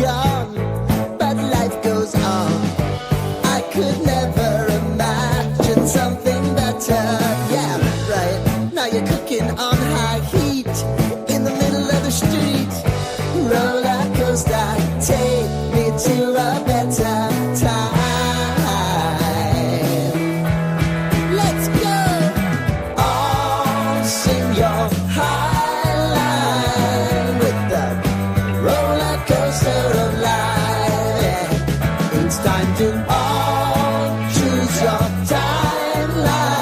gone, but life goes on. I could never imagine something better. Yeah, right. Now you're cooking on high heat in the middle of the street. Roller coaster, take me to a better time. Let's go. All sing your high line with the roller coaster of life. Yeah. It's time to all choose your timeline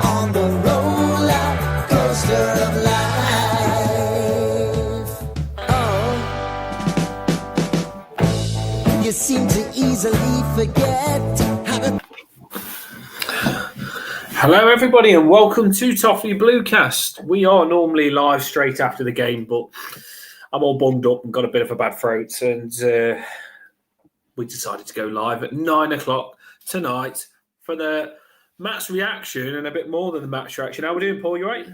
on the roller coaster of life. Oh, you seem to easily forget how to. Hello, everybody, and welcome to Toffee Bluecast. We are normally live straight after the game, but I'm all bunged up and got a bit of a bad throat, and we decided to go live at 9 o'clock tonight for the match reaction and a bit more than the match reaction. How are we doing, Paul? You right?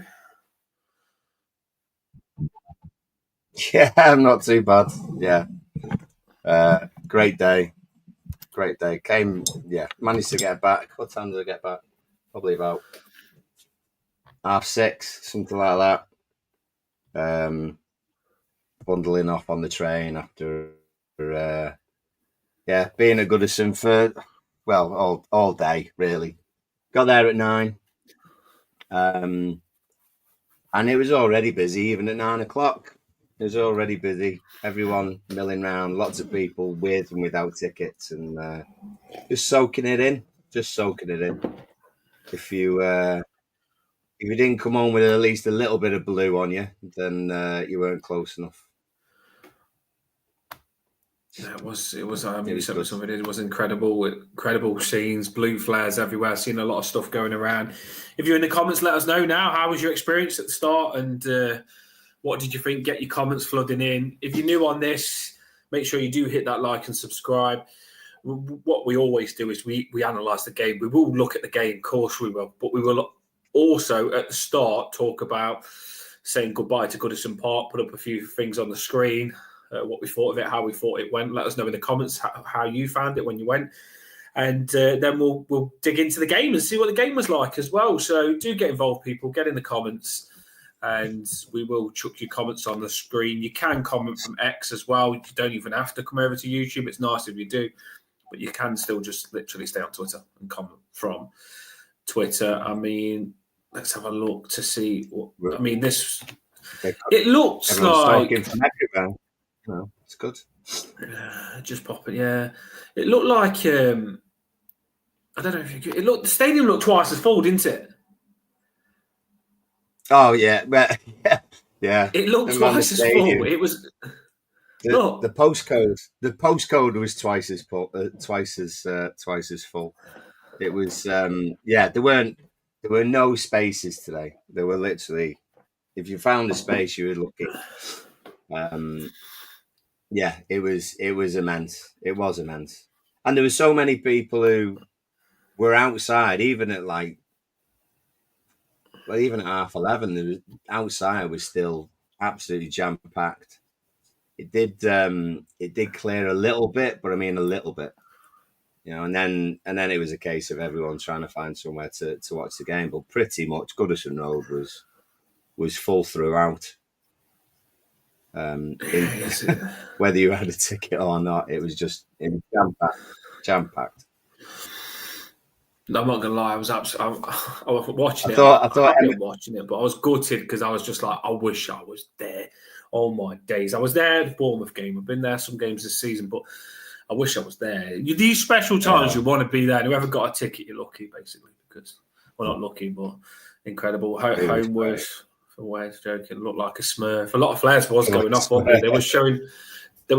Yeah, I'm not too bad. Yeah. Great day. Managed to get back. What time did I get back? Probably about 6:30, something like that. Bundling off on the train after, being at Goodison for, all day, really. Got there at 9. And it was already busy, even at 9 o'clock. It was already busy. Everyone milling around, lots of people with and without tickets, and just soaking it in. If you didn't come home with at least a little bit of blue on you, then you weren't close enough. Yeah, it was. I mean, you said something. It was incredible scenes, blue flares everywhere. Seen a lot of stuff going around. If you're in the comments, let us know now. How was your experience at the start, and what did you think? Get your comments flooding in. If you're new on this, make sure you do hit that like and subscribe. What we always do is we analyse the game. We will look at the game, of course we will, but we will also at the start talk about saying goodbye to Goodison Park. Put up a few things on the screen. What we thought of it, how we thought it went. Let us know in the comments how you found it when you went. And then we'll dig into the game and see what the game was like as well. So do get involved, people. Get in the comments and we will chuck your comments on the screen. You can comment from X as well. You don't even have to come over to YouTube. It's nice if you do. But you can still just literally stay on Twitter and comment from Twitter. I mean, let's have a look to see. It looks like... No, it's good. Just pop it, yeah. It looked like I don't know if the stadium looked twice as full, didn't it? Oh yeah, yeah. It looked twice as full. It was the postcode. The postcode was twice as full. It was There were no spaces today. There were literally, if you found a space, you were lucky. Yeah, it was immense. It was immense. And there were so many people who were outside, even at 11:30, outside was still absolutely jam-packed. It did clear a little bit, but I mean a little bit. You know, and then it was a case of everyone trying to find somewhere to watch the game. But pretty much Goodison Road was full throughout. Whether you had a ticket or not, it was just jam-packed. I'm not gonna lie, I was watching it. I thought watching it, but I was gutted because I was just like, I wish I was there. All my days, I was there at the Bournemouth game. I've been there some games this season, but I wish I was there. These special times, you want to be there. And whoever got a ticket, you're lucky, basically, because not lucky, but incredible. Home was. Away, joking. It looked like a smurf. A lot of flares was going off, wasn't it? They were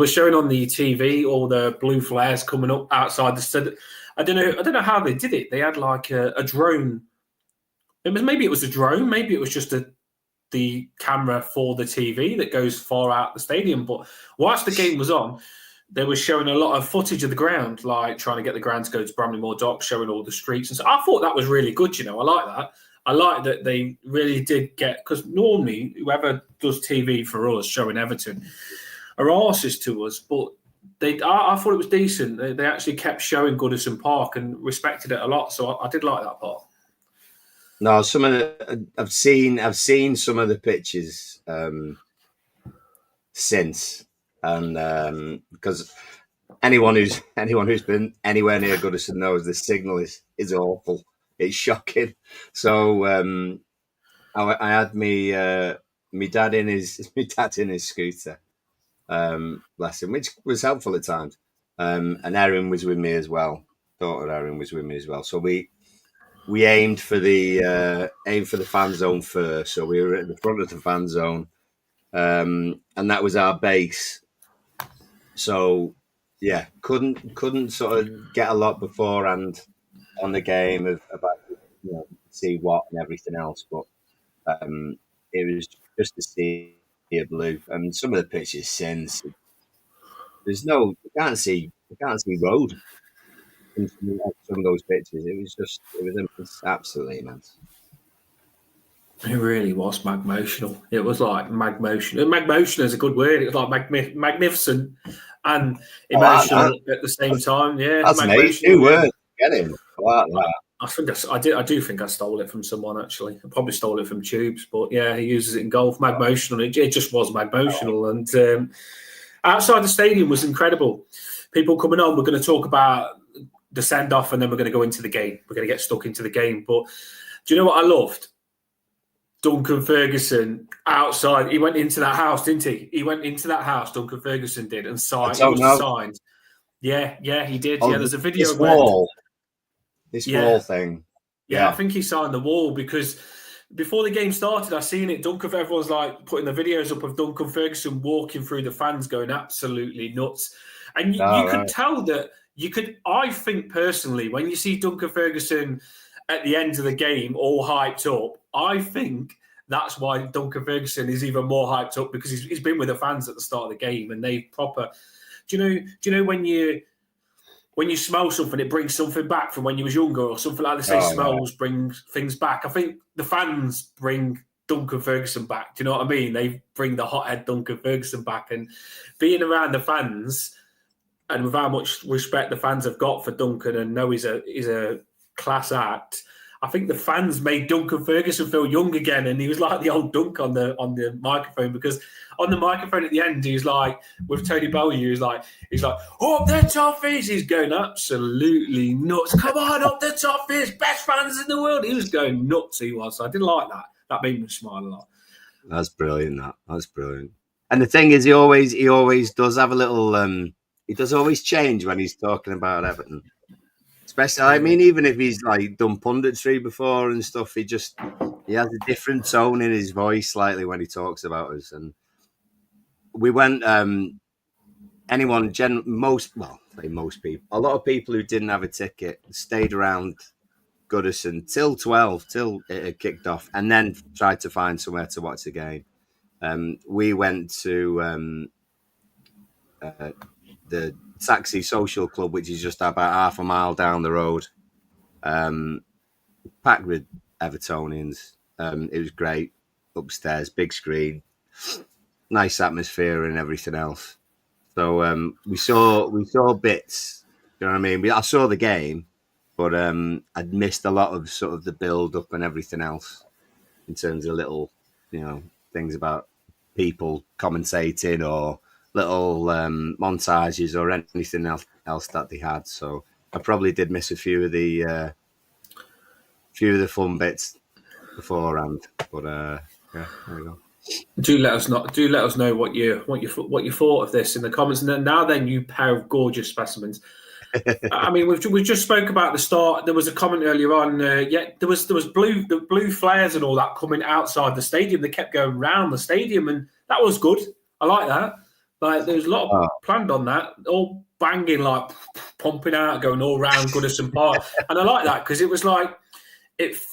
showing on the TV all the blue flares coming up outside the stadium. I don't know how they did it. They had like a drone. Maybe it was a drone. Maybe it was just the camera for the TV that goes far out the stadium. But whilst the game was on, they were showing a lot of footage of the ground, like trying to get the ground to go to Bramley-Moore Docks, showing all the streets. And so I thought that was really good. I like that. I like that they really did get, because normally whoever does TV for us showing Everton, are arses to us, but I thought it was decent. They actually kept showing Goodison Park and respected it a lot, so I did like that part. No, some of the I've seen some of the pictures since, and because anyone who's been anywhere near Goodison knows the signal is awful. It's shocking. So I had me dad in his scooter, bless him, which was helpful at times. And Erin was with me as well. Daughter Erin was with me as well. So we aimed for the fan zone first. So we were at the front of the fan zone, and that was our base. So yeah, couldn't sort of get a lot beforehand on the game about see what and everything else, but it was just to see a blue and some of the pictures since. You can't see road in some of those pictures. It was absolutely immense. It really was magmotional. It was like magmotional. Magmotional is a good word. It was like magnificent and emotional at the same time. Yeah, that's amazing. New word. Get him. I do think I stole it from someone, actually. I probably stole it from Tubes, but yeah, he uses it in golf. Magmotional. It just was magmotional. And outside the stadium was incredible. People coming on. We're going to talk about the send-off and then we're going to go into the game. We're going to get stuck into the game. But do you know what I loved? Duncan Ferguson outside. He went into that house, didn't he? He went into that house, Duncan Ferguson did, and signed. Yeah, he did. Oh, yeah, there's a video. This wall thing. Yeah, I think he signed the wall because before the game started, I seen it. Everyone's like putting the videos up of Duncan Ferguson walking through the fans, going absolutely nuts. And you could tell that. I think personally, when you see Duncan Ferguson at the end of the game all hyped up, I think that's why Duncan Ferguson is even more hyped up because he's been with the fans at the start of the game and they proper. Do you know when you smell something, it brings something back from when you was younger or something like that? Smells bring things back. I think the fans bring Duncan Ferguson back. Do you know what I mean? They bring the hothead Duncan Ferguson back, and being around the fans and with how much respect the fans have got for Duncan and know he's a class act, I think the fans made Duncan Ferguson feel young again, and he was like the old Dunk on the microphone, because on the microphone at the end, he's like with Tony Bellew, he's like, up the Toffees, he's going absolutely nuts. Come on, up the Toffees, best fans in the world. He was going nuts. He was. So I did like that. That made me smile a lot. That's brilliant. That's brilliant. And the thing is, he always does have a little. He does always change when he's talking about Everton. Especially, I mean, even if he's like done punditry before and stuff, he has a different tone in his voice slightly when he talks about us. And we went, most people, a lot of people who didn't have a ticket stayed around Goodison till 12, till it had kicked off, and then tried to find somewhere to watch the game. We went to the Taxi Social Club, which is just about half a mile down the road, packed with Evertonians. It was great. Upstairs, big screen, nice atmosphere and everything else. So we saw bits. You know what I mean? I saw the game, but I'd missed a lot of sort of the build up and everything else in terms of little, things about people commentating or little montages or anything else that they had. So I probably did miss a few of the fun bits beforehand. But yeah, there we go. Do let us know what you thought of this in the comments. And then you pair of gorgeous specimens. I mean, we just spoke about the start. There was a comment earlier on. There was blue flares and all that coming outside the stadium. They kept going round the stadium, and that was good. I like that. Like, there was a lot of planned on that, all banging, like pumping out, going all round Goodison Park, and I like that because it was like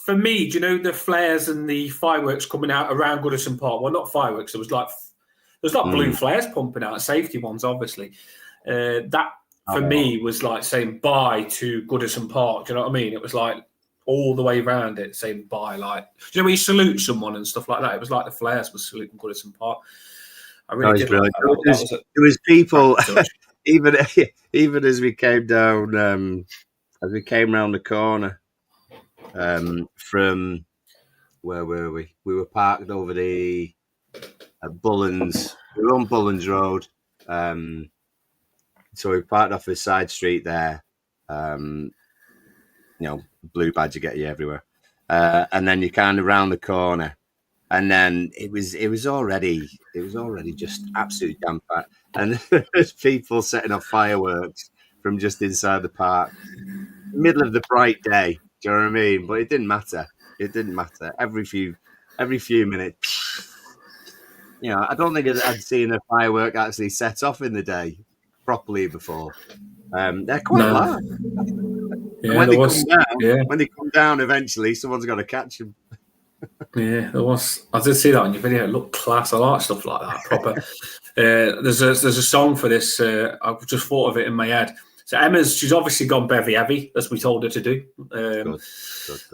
for me. Do you know the flares and the fireworks coming out around Goodison Park? Well, not fireworks. It was like blue flares pumping out, safety ones, obviously. That for me was like saying bye to Goodison Park. Do you know what I mean? It was like all the way around it, saying bye. Like, do you know when you salute someone and stuff like that? It was like the flares were saluting Goodison Park. I really did like that. There was people, touch. even as we came down, as we came round the corner from where were we? We were parked over the Bullens. We were on Bullens Road, so we parked off a side street there. Blue badge will get you everywhere, and then you kind of round the corner. And then it was already just absolute jam packed, and there's people setting off fireworks from just inside the park, middle of the bright day. Do you know what I mean? But it didn't matter. It didn't matter. Every few minutes, I don't think I'd seen a firework actually set off in the day properly before. They're quite large. Yeah, when they come down, eventually someone's got to catch them. Yeah, there was. I did see that on your video. It looked class. I like stuff like that. Proper. There's a song for this. I've just thought of it in my head. So she's obviously gone bevy heavy, as we told her to do. Good.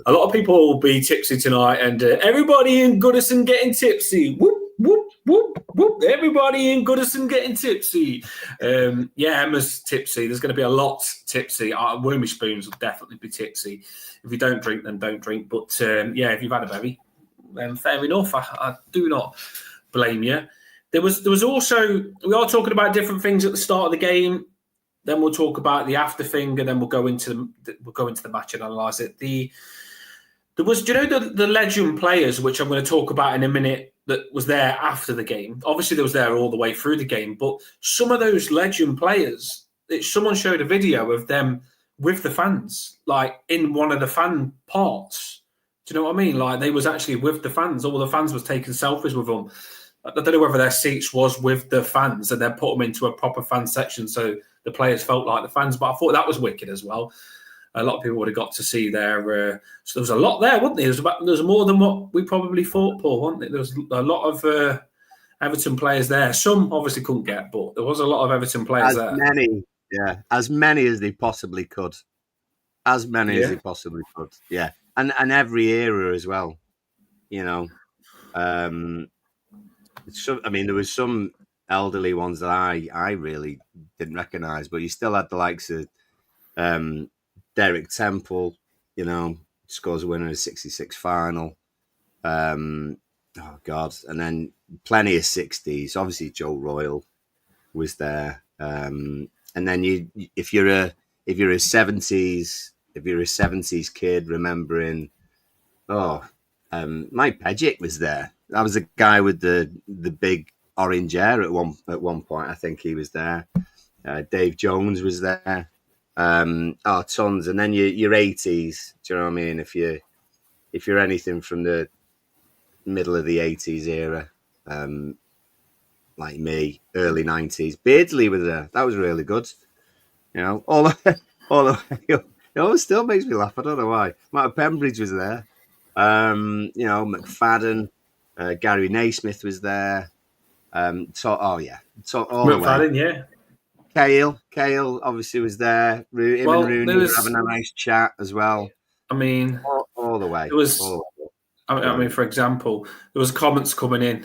A lot of people will be tipsy tonight, and everybody in Goodison getting tipsy. Whoop whoop whoop whoop! Everybody in Goodison getting tipsy. Emma's tipsy. There's going to be a lot tipsy. Wormy Spoons will definitely be tipsy. If you don't drink, then don't drink. But if you've had a bevy, then fair enough. I do not blame you. There was also, we are talking about different things at the start of the game. Then we'll talk about the after thing, and then we'll go into the match and analyse it. There was, the legend players, which I'm going to talk about in a minute, that was there after the game. Obviously, they was there all the way through the game, but some of those legend players, someone showed a video of them with the fans, like in one of the fan parts. Do you know what I mean? Like they was actually with the fans. All the fans was taking selfies with them. I don't know whether their seats was with the fans and then put them into a proper fan section so the players felt like the fans. But I thought that was wicked as well. A lot of people would have got to see their. So there was a lot there, wasn't there? There was more than what we probably thought, Paul, wasn't there? There was a lot of Everton players there. Some obviously couldn't get, but there was a lot of Everton players there. As many as they possibly could. As many as they possibly could. Yeah. And every era as well. There was some elderly ones that I really didn't recognise, but you still had the likes of Derek Temple, scores a winner in a 66 final. And then plenty of 60s. Obviously, Joe Royle was there. And then if you're a 70s kid, remembering, Mike Pejic was there. That was the guy with the big orange hair at one point. I think he was there. Dave Jones was there. Tons. And then your 80s. Do you know what I mean? If you're anything from the middle of the 80s era, like me, early 90s, Beardsley was there. That was really good. All the way. It still makes me laugh. I don't know why. Matt Pembridge was there. McFadden, Gary Naismith was there. McFadden, yeah. Kale obviously was there. Rooney was having a nice chat as well. I mean, all the way. It was. I mean, for example, there was comments coming in.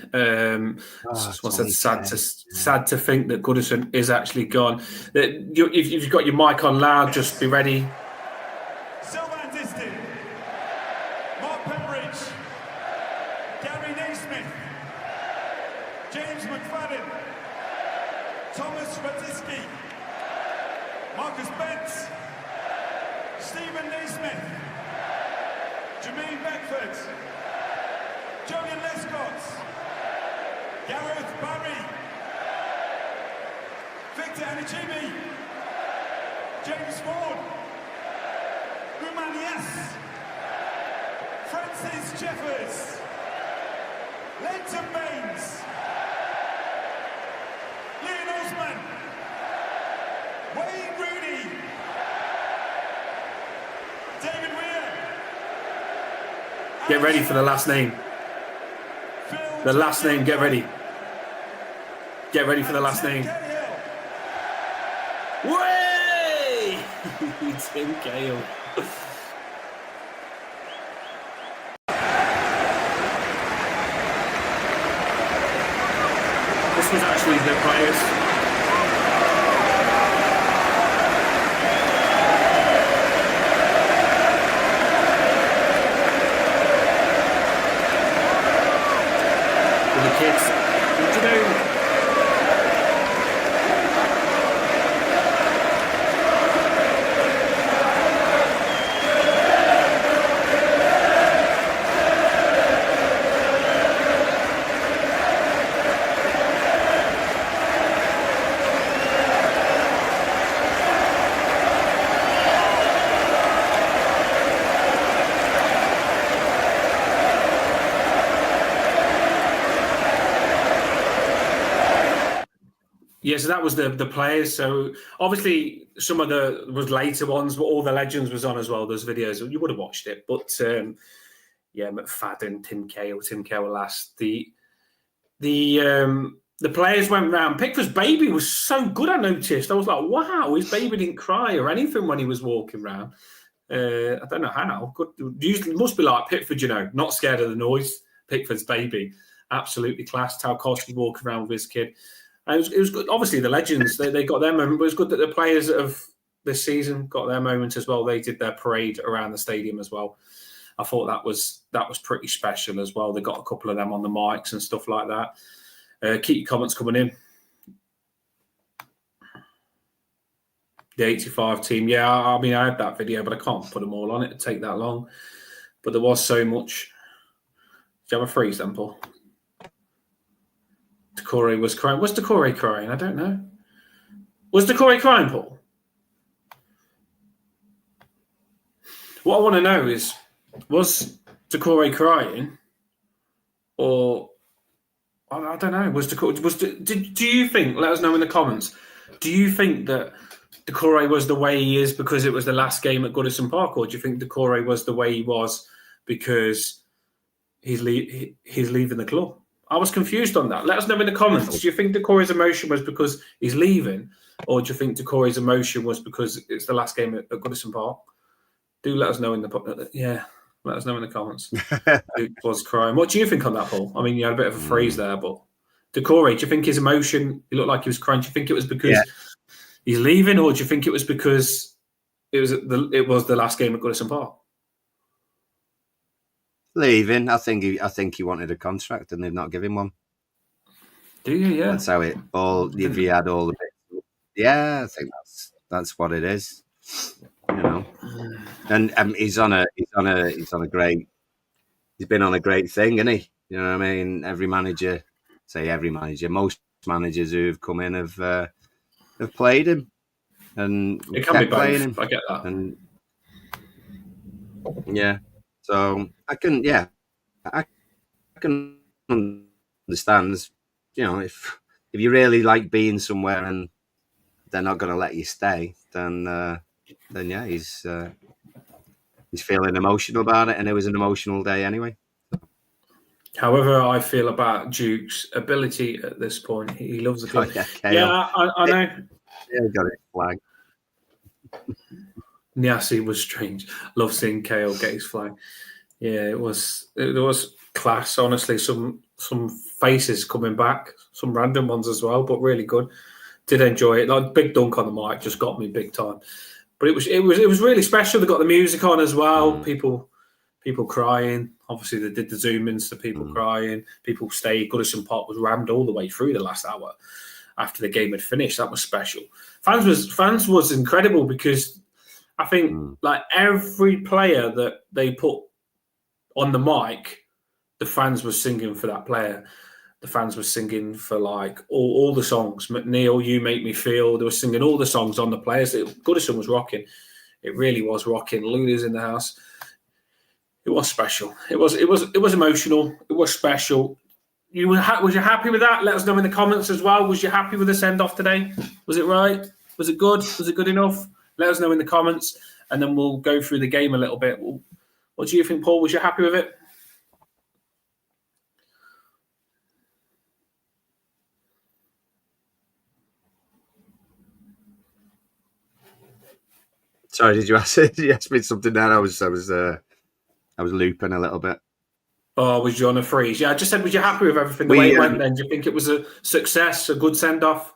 Someone said, "Sad to think that Goodison is actually gone." If you've got your mic on loud, just be ready. Southampton, Mark Pembridge, Gary Naismith, James McFadden, Thomas Radisky, Marcus Bentz, Stephen Naismith, Jermaine Beckford, Julian Lescott, Gareth Barry, Victor Anichimi, James Ford, Ruman Yes, Francis Jeffers, Lenton Baines, Leon Osman, Wayne Rooney, David Weir. Get ready for the last name. The last name, get ready. Get ready for the last name. Way! Tim Cahill. this was actually the players. The kids, do you know? Yeah, so that was the players. So obviously some of the was later ones, but all the legends was on as well. Those videos, you would have watched it. But yeah, McFadden, Tim Cahill last. The players went round. Pickford's baby was so good, I noticed. I was like, wow, his baby didn't cry or anything when he was walking around. I don't know how. Usually must be like Pickford, you know, not scared of the noise. Pickford's baby, absolutely class. Tarkowski walking around with his kid. And it was good. Obviously, the legends they got their moment. But it was good that the players of this season got their moment as well. They did their parade around the stadium as well. I thought that was pretty special as well. They got a couple of them on the mics and stuff like that. Keep your comments coming in. The 85 team. Yeah, I mean, I had that video, but I can't put them all on it. It'd take that long. But there was so much. Do you have a freeze then, Paul? Decore was crying. Was Decore crying? I don't know. Was Decore crying, Paul? What I want to know is, was Decore crying, or I don't know. Do you think? Let us know in the comments. Do you think that Decore was the way he is because it was the last game at Goodison Park, or do you think Decore was the way he was because he's leaving the club? I was confused on that. Let us know in the comments. Do you think Decore's emotion was because he's leaving, or do you think Decore's emotion was because it's the last game at Goodison Park? Do let us know in the let us know in the comments. Who was crying? What do you think on that, Paul? I mean, you had a bit of a freeze there, but Decore, do you think his emotion? He looked like he was crying. Do you think it was because he's leaving, or do you think it was because it was the last game at Goodison Park? Leaving. I think he wanted a contract and they've not given one. Do you? Yeah. That's how it all. If he had all the bits, yeah, I think that's what it is. You know, and he's been on a great thing, isn't he? You know what I mean? Most managers who've come in have played him, and it can be playing him. I get that, and yeah. So I can understand, you know, if you really like being somewhere and they're not going to let you stay, then yeah, he's feeling emotional about it, and it was an emotional day anyway. However, I feel about Duke's ability at this point, he loves the club. I know. Yeah, got his flag. Niasse was strange. Love seeing Cahill get his flag. Yeah, it was class. Honestly, some faces coming back, some random ones as well, but really good. Did enjoy it. Like big dunk on the mic just got me big time. But it was really special. They got the music on as well. People crying. Obviously, they did the zoom ins to people crying. People stayed. Goodison Park was rammed all the way through the last hour after the game had finished. That was special. Fans was incredible because I think like every player that they put on the mic, the fans were singing for that player. The fans were singing for like all the songs. McNeil, You Make Me Feel. They were singing all the songs on the players. Goodison was rocking. It really was rocking. Luna's in the house. It was special. It was emotional. It was special. Was you happy with that? Let us know in the comments as well. Was you happy with the send off today? Was it right? Was it good? Was it good enough? Let us know in the comments, and then we'll go through the game a little bit. What do you think, Paul? Was you happy with it? Sorry, did you ask me something there? I was looping a little bit. or was you on a freeze? Yeah, I just said, was you happy with everything the way it went then? Do you think it was a success, a good send-off?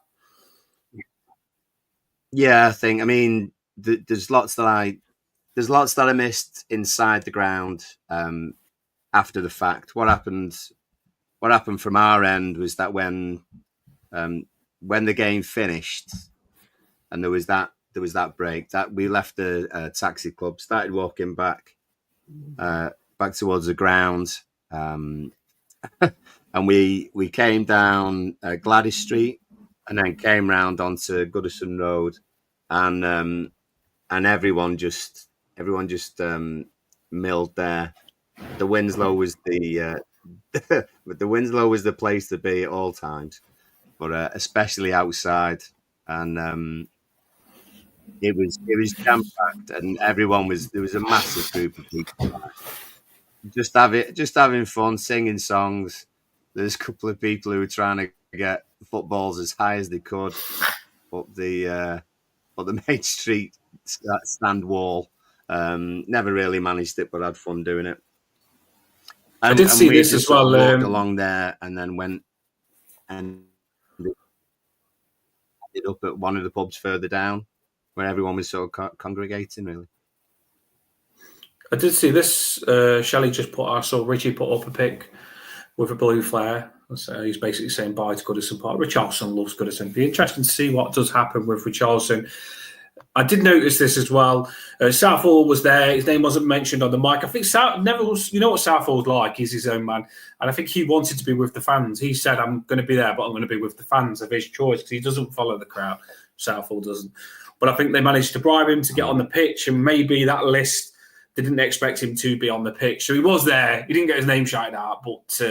Yeah, I think. I mean, there's lots that I missed inside the ground after the fact. What happened from our end was that when the game finished and there was that break, that we left the taxi club, started walking back towards the ground, and we came down Gladys Street and then came round onto Goodison Road, and everyone just milled there. The Winslow was the place to be at all times, but especially outside, and it was jam packed, and there was a massive group of people just having fun, singing songs. There's a couple of people who were trying to get footballs as high as they could up the main street stand wall. Never really managed it, but had fun doing it. I did see this as well. Walked along there and then went and ended up at one of the pubs further down, where everyone was sort of congregating. Really, I did see this. Shelley just I saw Richie put up a pic with a blue flare. So he's basically saying bye to Goodison Park. Richarlison loves Goodison. It'd be interesting to see what does happen with Richarlison. I did notice this as well. Southall was there. His name wasn't mentioned on the mic. I think you know what Southall's like. He's his own man. And I think he wanted to be with the fans. He said, I'm going to be there, but I'm going to be with the fans of his choice, because he doesn't follow the crowd. Southall doesn't. But I think they managed to bribe him to get on the pitch, and maybe that list, they didn't expect him to be on the pitch. So he was there. He didn't get his name shouted out, but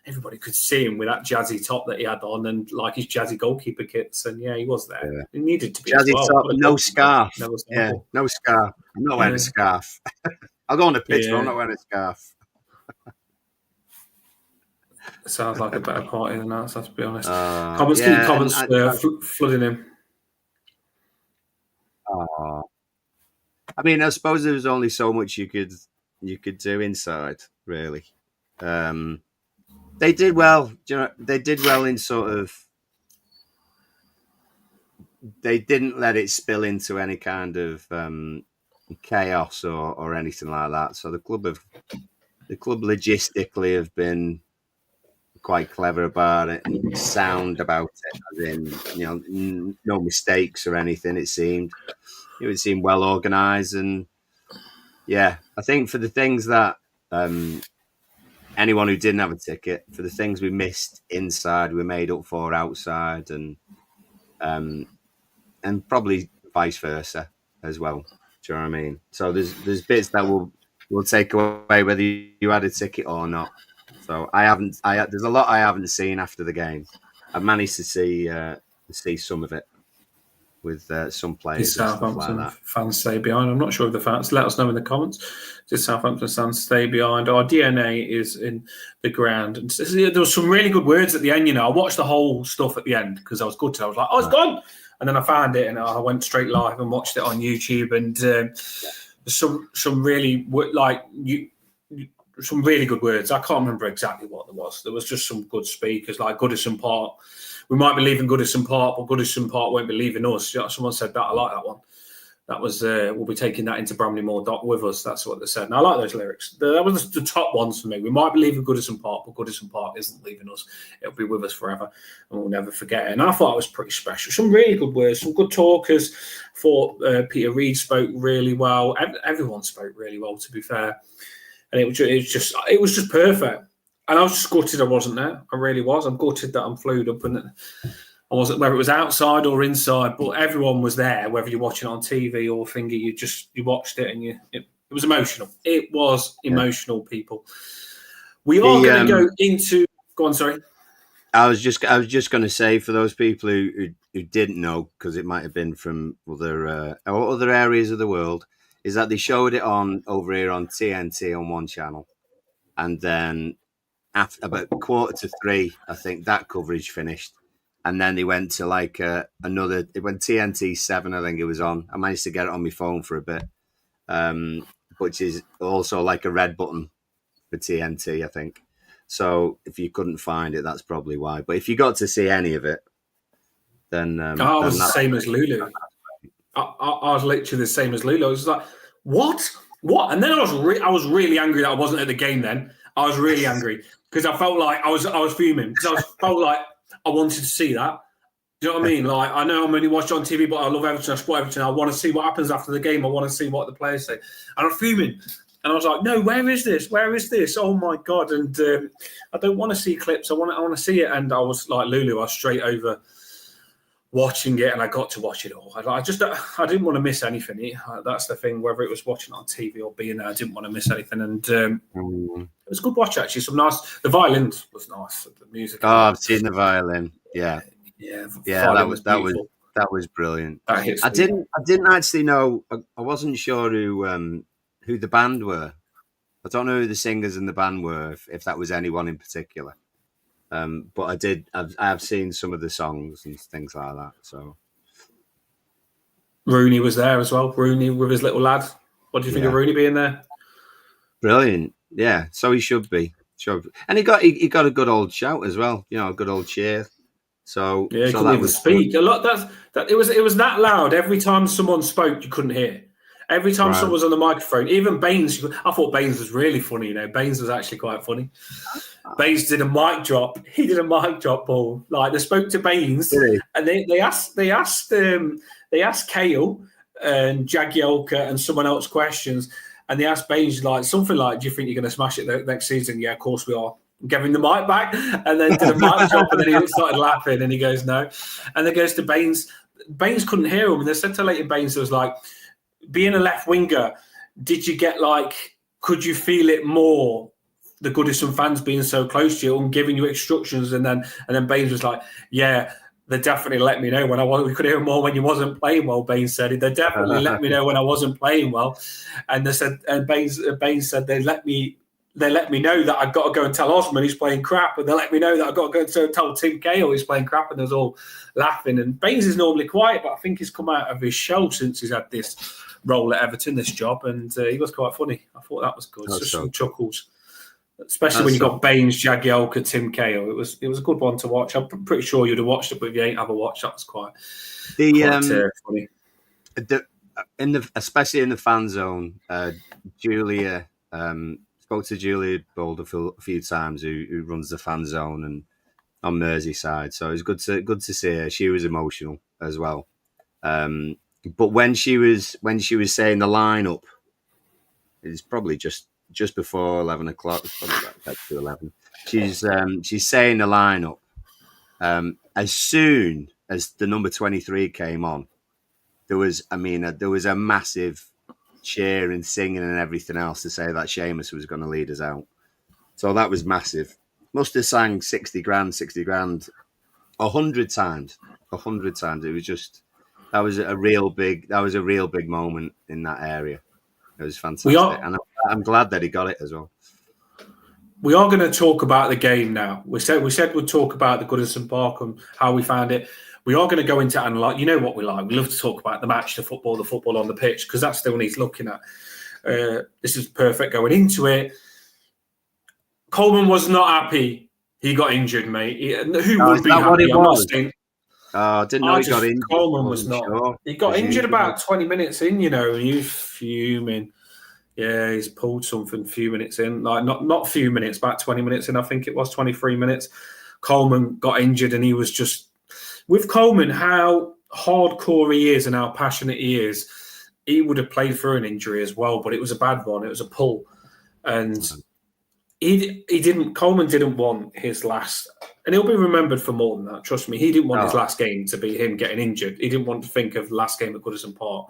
everybody could see him with that jazzy top that he had on and like his jazzy goalkeeper kits. And yeah, he was there. Yeah. He needed to be jazzy top, no scarf. Yeah, no scarf. I'm not wearing a scarf. I'll go on the pitch, but I'm not wearing a scarf. It sounds like a better party than that, so to be honest. Comments flooding him. I mean, I suppose there was only so much you could do inside, really. They did well. They did well in sort of. They didn't let it spill into any kind of chaos or anything like that. So the club logistically have been quite clever about it and sound about it, as in, no mistakes or anything. It seemed well organised, and yeah, I think for the things that anyone who didn't have a ticket, for the things we missed inside, we made up for outside, and probably vice versa as well. Do you know what I mean? So there's bits that will take away whether you had a ticket or not. So there's a lot I haven't seen after the game. I've managed to see some of it with some players. Did Southampton fans stay behind? I'm not sure if the fans. Let us know in the comments. Did Southampton fans stay behind? Our DNA is in the ground. And there was some really good words at the end. I watched the whole stuff at the end because I was gutted. I was like, "Oh, it's gone," and then I found it and I went straight live and watched it on YouTube. And some really some really good words. I can't remember exactly what there was. There was just some good speakers like Goodison Park. We might be leaving Goodison Park, but Goodison Park won't be leaving us. Someone said that. I like that one. That was, we'll be taking that into Bramley-Moore Dock with us. That's what they said. And I like those lyrics. That was the top ones for me. We might be leaving Goodison Park, but Goodison Park isn't leaving us. It'll be with us forever, and we'll never forget it. And I thought it was pretty special. Some really good words, some good talkers. I thought Peter Reid spoke really well. Everyone spoke really well, to be fair. And it was just perfect. And I was just gutted I wasn't there. I really was. I'm gutted that I'm flued up, and I wasn't, whether it was outside or inside, but everyone was there, whether you're watching it on TV or finger, you watched it, and it was emotional. It was emotional, people. We are going to go into. Go on, sorry. I was just going to say, for those people who didn't know, because it might have been from other areas of the world, is that they showed it over here on TNT on one channel, and then after about 2:45, I think that coverage finished, and then they went to like another. It went TNT 7, I think it was on. I managed to get it on my phone for a bit, which is also like a red button for TNT, I think. So if you couldn't find it, that's probably why. But if you got to see any of it, then I was the same as Lulu. I was literally the same as Lulu. I was like, what? And then I was really angry that I wasn't at the game. Then I was really angry because I felt like I was fuming because felt like I wanted to see that. Do you know what I mean? Like, I know I'm only watching on TV, but I love Everton. I support Everton. I want to see what happens after the game. I want to see what the players say. And I'm fuming. And I was like, no, where is this? Where is this? Oh, my God. And I don't want to see clips. I want to see it. And I was like Lulu. I was straight over watching it, and I got to watch it all. I didn't want to miss anything. That's the thing, whether it was watching it on TV or being there, I didn't want to miss anything. And it was a good watch, actually. The violin was nice. The music. Oh, I've seen the violin. Yeah. Yeah, that was brilliant. I didn't actually know. I wasn't sure who the band were. I don't know who the singers in the band were. If that was anyone in particular, but I have seen some of the songs and things like that. So Rooney was there as well. Rooney with his little lad. What do you think of Rooney being there? Brilliant. Yeah, so he should be. And he got a good old shout as well. You know, a good old cheer. So yeah, he so couldn't even speak. A lot that it was that loud. Every time someone spoke, you couldn't hear. Every time someone was on the microphone, even Baines. I thought Baines was really funny. You know, Baines was actually quite funny. Baines did a mic drop. He did a mic drop, Paul. Like they spoke to Baines, and they asked Kale and Jagielka and someone else questions, and they asked Baines like something like, "Do you think you're going to smash it next season?" Yeah, of course we are. Gave him the mic back and then did a mic drop, and then he started laughing and he goes, no. And then goes to Baines. Baines couldn't hear him. And they said to Leighton Baines, it was like, being a left winger, did you get could you feel it more? The Goodison fans being so close to you and giving you instructions. And then Baines was like, yeah, they definitely let me know we could hear more when you wasn't playing well. Baines said they definitely let me know when I wasn't playing well. And they said, and Baines said they let me know that I've got to go and tell Osman he's playing crap, and they let me know that I've got to go and tell Tim Cahill he's playing crap, and there's all laughing. And Baines is normally quiet, but I think he's come out of his shell since he's had this role at Everton, this job, and he was quite funny. I thought that was good. Just some chuckles, especially when you got Baines, Jagielka, Tim Cahill. It was a good one to watch. I'm pretty sure you'd have watched it, but if you ain't ever watched, that was quite funny. Especially in the fan zone, Julia. Spoke to Julia Boulder a few times, who runs the fan zone and on Merseyside. So it was good to see her. She was emotional as well. But when she was saying the lineup, it was probably just before 11 o'clock. It's probably about to 11. She's saying the lineup. As soon as the number 23 came on, there was a massive cheer and singing and everything else to say that Seamus was going to lead us out. So that was massive. Must have sang 60 grand, 100 times. 100 times. It was just, that was a real big moment in that area. It was fantastic. And I'm glad that he got it as well. We are going to talk about the game now. We said we'd talk about the Goodison Park and how we found it. We are going to go into analyze. You know what we like. We love to talk about the match, the football on the pitch, because that still needs looking at. This is perfect going into it. Coleman was not happy. He got injured, mate. Who would be happy? I'm not saying. I didn't know he got injured. Coleman was not. Sure. He got injured about 20 minutes in, you know, and he was fuming. Yeah, he's pulled something a few minutes in. Like not a few minutes, about 20 minutes in, I think it was 23 minutes. Coleman got injured, and he was just. With Coleman, how hardcore he is and how passionate he is, he would have played through an injury as well, but it was a bad one. It was a pull. And Coleman didn't want his last, and he'll be remembered for more than that, trust me. He didn't want his last game to be him getting injured. He didn't want to think of the last game at Goodison Park,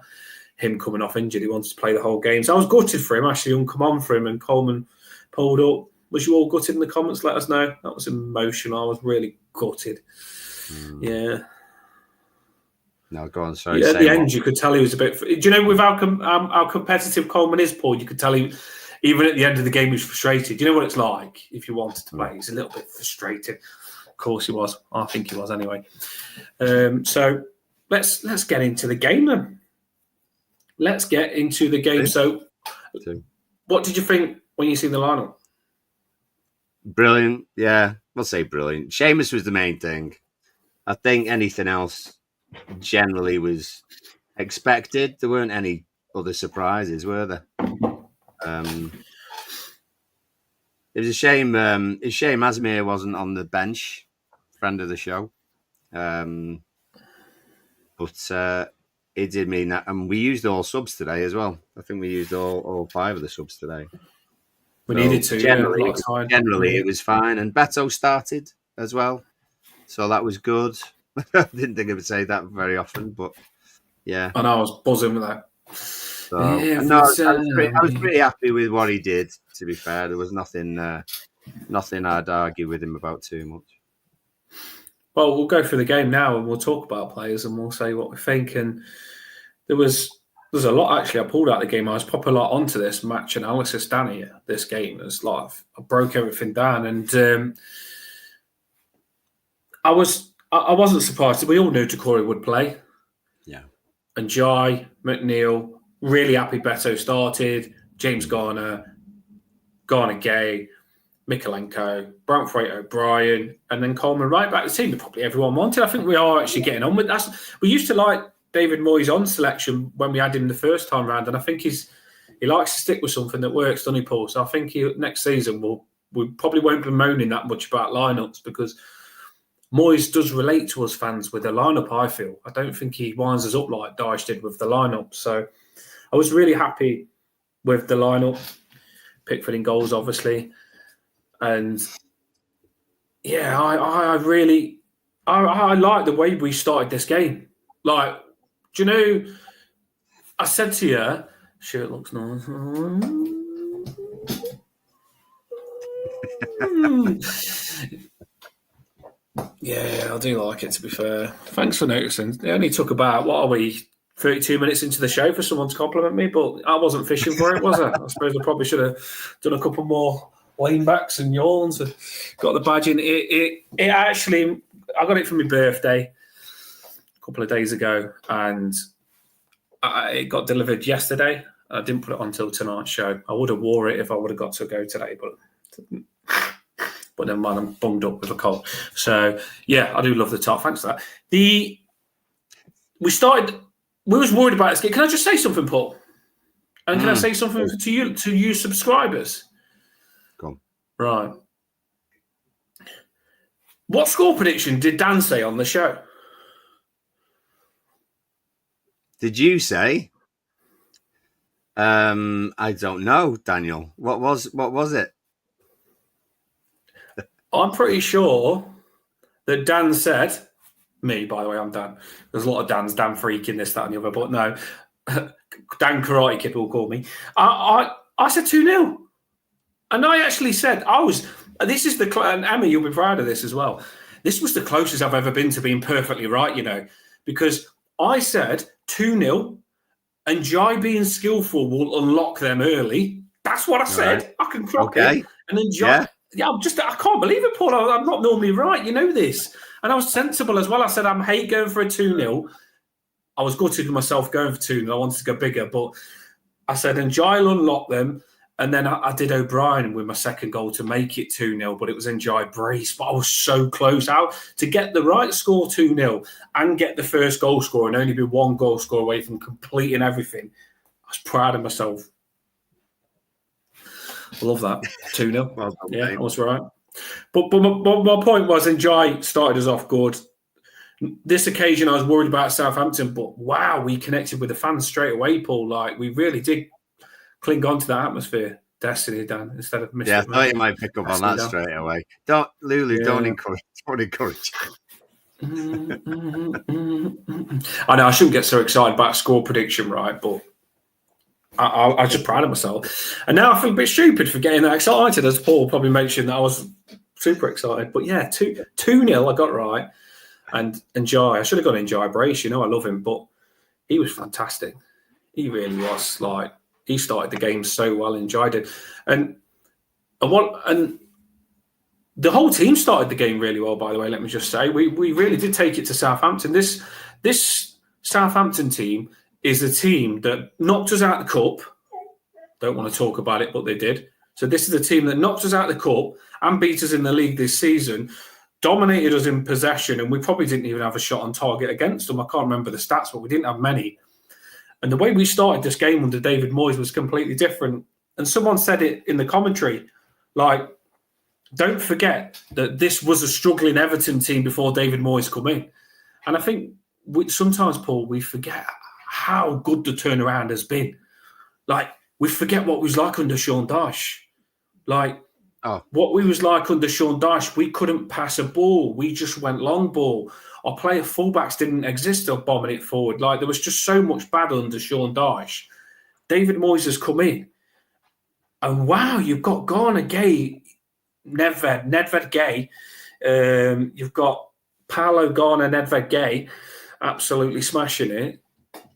him coming off injured. He wanted to play the whole game. So I was gutted for him, actually, come on for him, and Coleman pulled up. Was you all gutted in the comments? Let us know. That was emotional. I was really gutted. Yeah. No, go on. Sorry. At the end, you could tell he was a bit. Do you know with how competitive Coleman is, Paul? You could tell he, even at the end of the game, he was frustrated. Do you know what it's like if you wanted to play? He's a little bit frustrated. Of course, he was. I think he was anyway. So let's get into the game then. Let's get into the game. So, what did you think when you see the lineup? Brilliant. Yeah, we'll say brilliant. Seamus was the main thing. I think anything else generally was expected. There weren't any other surprises, were there? It was a shame. It's a shame Asmir wasn't on the bench, friend of the show. But it did mean that, and we used all subs today as well. I think we used all 5 of the subs today. We needed to. Generally, it was fine, and Beto started as well, so that was good. I didn't think I would say that very often, but yeah. And I was buzzing with that. So, I was pretty happy with what he did. To be fair, there was nothing I'd argue with him about too much. Well, we'll go through the game now, and we'll talk about players, and we'll say what we think. And there's a lot actually. I pulled out the game. I was popping a lot onto this match analysis, Danny. This game, it's like I broke everything down, and I wasn't surprised. We all knew Decore would play. Yeah. And Jai, McNeil, really happy Beto started. James Garner Gay, Mikalenko, Branthwaite O'Brien, and then Coleman right back to the team that probably everyone wanted. I think we are actually getting on with that. We used to like David Moyes on selection when we had him the first time round, and I think he likes to stick with something that works, doesn't he, Paul? So I think next season we probably won't be moaning that much about lineups because Moyes does relate to us fans with a lineup, I feel. I don't think he winds us up like Dyche did with the lineup. So I was really happy with the lineup. Pickford in goals, obviously. And yeah, I really like the way we started this game. Like, do you know, I said to you, shirt looks nice. Yeah, I do like it, to be fair. Thanks for noticing. It only took about, 32 minutes into the show for someone to compliment me, but I wasn't fishing for it, was I? I suppose I probably should have done a couple more lean backs and yawns and got the badge in. It actually, I got it for my birthday a couple of days ago, and it got delivered yesterday. I didn't put it on until tonight's show. I would have wore it if I would have got to go today, but never mind, I'm bunged up with a cold. So yeah, I do love the top. Thanks for that. We was worried about this game. Can I just say something, Paul? And can I say something to you subscribers? Go on. Right. What score prediction did Dan say on the show? Did you say? I don't know, Daniel. What was it? I'm pretty sure that Dan said, me, by the way, I'm Dan. There's a lot of Dan's, Dan Freak in this, that, and the other, but no. Dan Karate Kid will call me. I said 2-0. And I actually said, and Emma, you'll be proud of this as well. This was the closest I've ever been to being perfectly right, because I said 2-0 and Jai being skillful will unlock them early. That's what I said. Right. I can clock it. And then Jai, I can't believe it, Paul. I'm not normally right. You know this. And I was sensible as well. I said, I hate going for a 2-0. I was gutted with myself going for 2-0. I wanted to go bigger. But I said, and Jai will unlock them. And then I did O'Brien with my second goal to make it 2-0, but it was Njai brace. But I was so close out to get the right score 2-0 and get the first goal score and only be one goal score away from completing everything. I was proud of myself. I love that. 2-0. Well, yeah, I was right. But my point was, Njai started us off good. This occasion, I was worried about Southampton, but wow, we connected with the fans straight away, Paul. Like, we really did cling on to that atmosphere. Destiny, Dan, instead of missing. Yeah, I thought you might pick up on that straight away. Don't encourage. I know I shouldn't get so excited about score prediction, right? But I was just proud of myself. And now I feel a bit stupid for getting that excited, as Paul probably mentioned that I was super excited. But yeah, 2-0 I got right. And Jai, I should have gone in Jai Brace, I love him, but he was fantastic. He really was. Like, he started the game so well, and Jai did. And the whole team started the game really well, by the way, let me just say. We really did take it to Southampton. This Southampton team is a team that knocked us out of the cup. Don't want to talk about it, but they did. So this is a team that knocked us out of the cup and beat us in the league this season, dominated us in possession, and we probably didn't even have a shot on target against them. I can't remember the stats, but we didn't have many. And the way we started this game under David Moyes was completely different. And someone said it in the commentary, like, don't forget that this was a struggling Everton team before David Moyes come in. And I think sometimes, Paul, we forget how good the turnaround has been. Like, we forget what it was like under Sean Dyche. Like, what we was like under Sean Dyche, we couldn't pass a ball. We just went long ball. Our player fullbacks didn't exist of bombing it forward. Like, there was just so much bad under Sean Dyche. David Moyes has come in. And wow, you've got Garner Gay, Nedved Gay. You've got Paolo Garner, Nedved Gay, absolutely smashing it.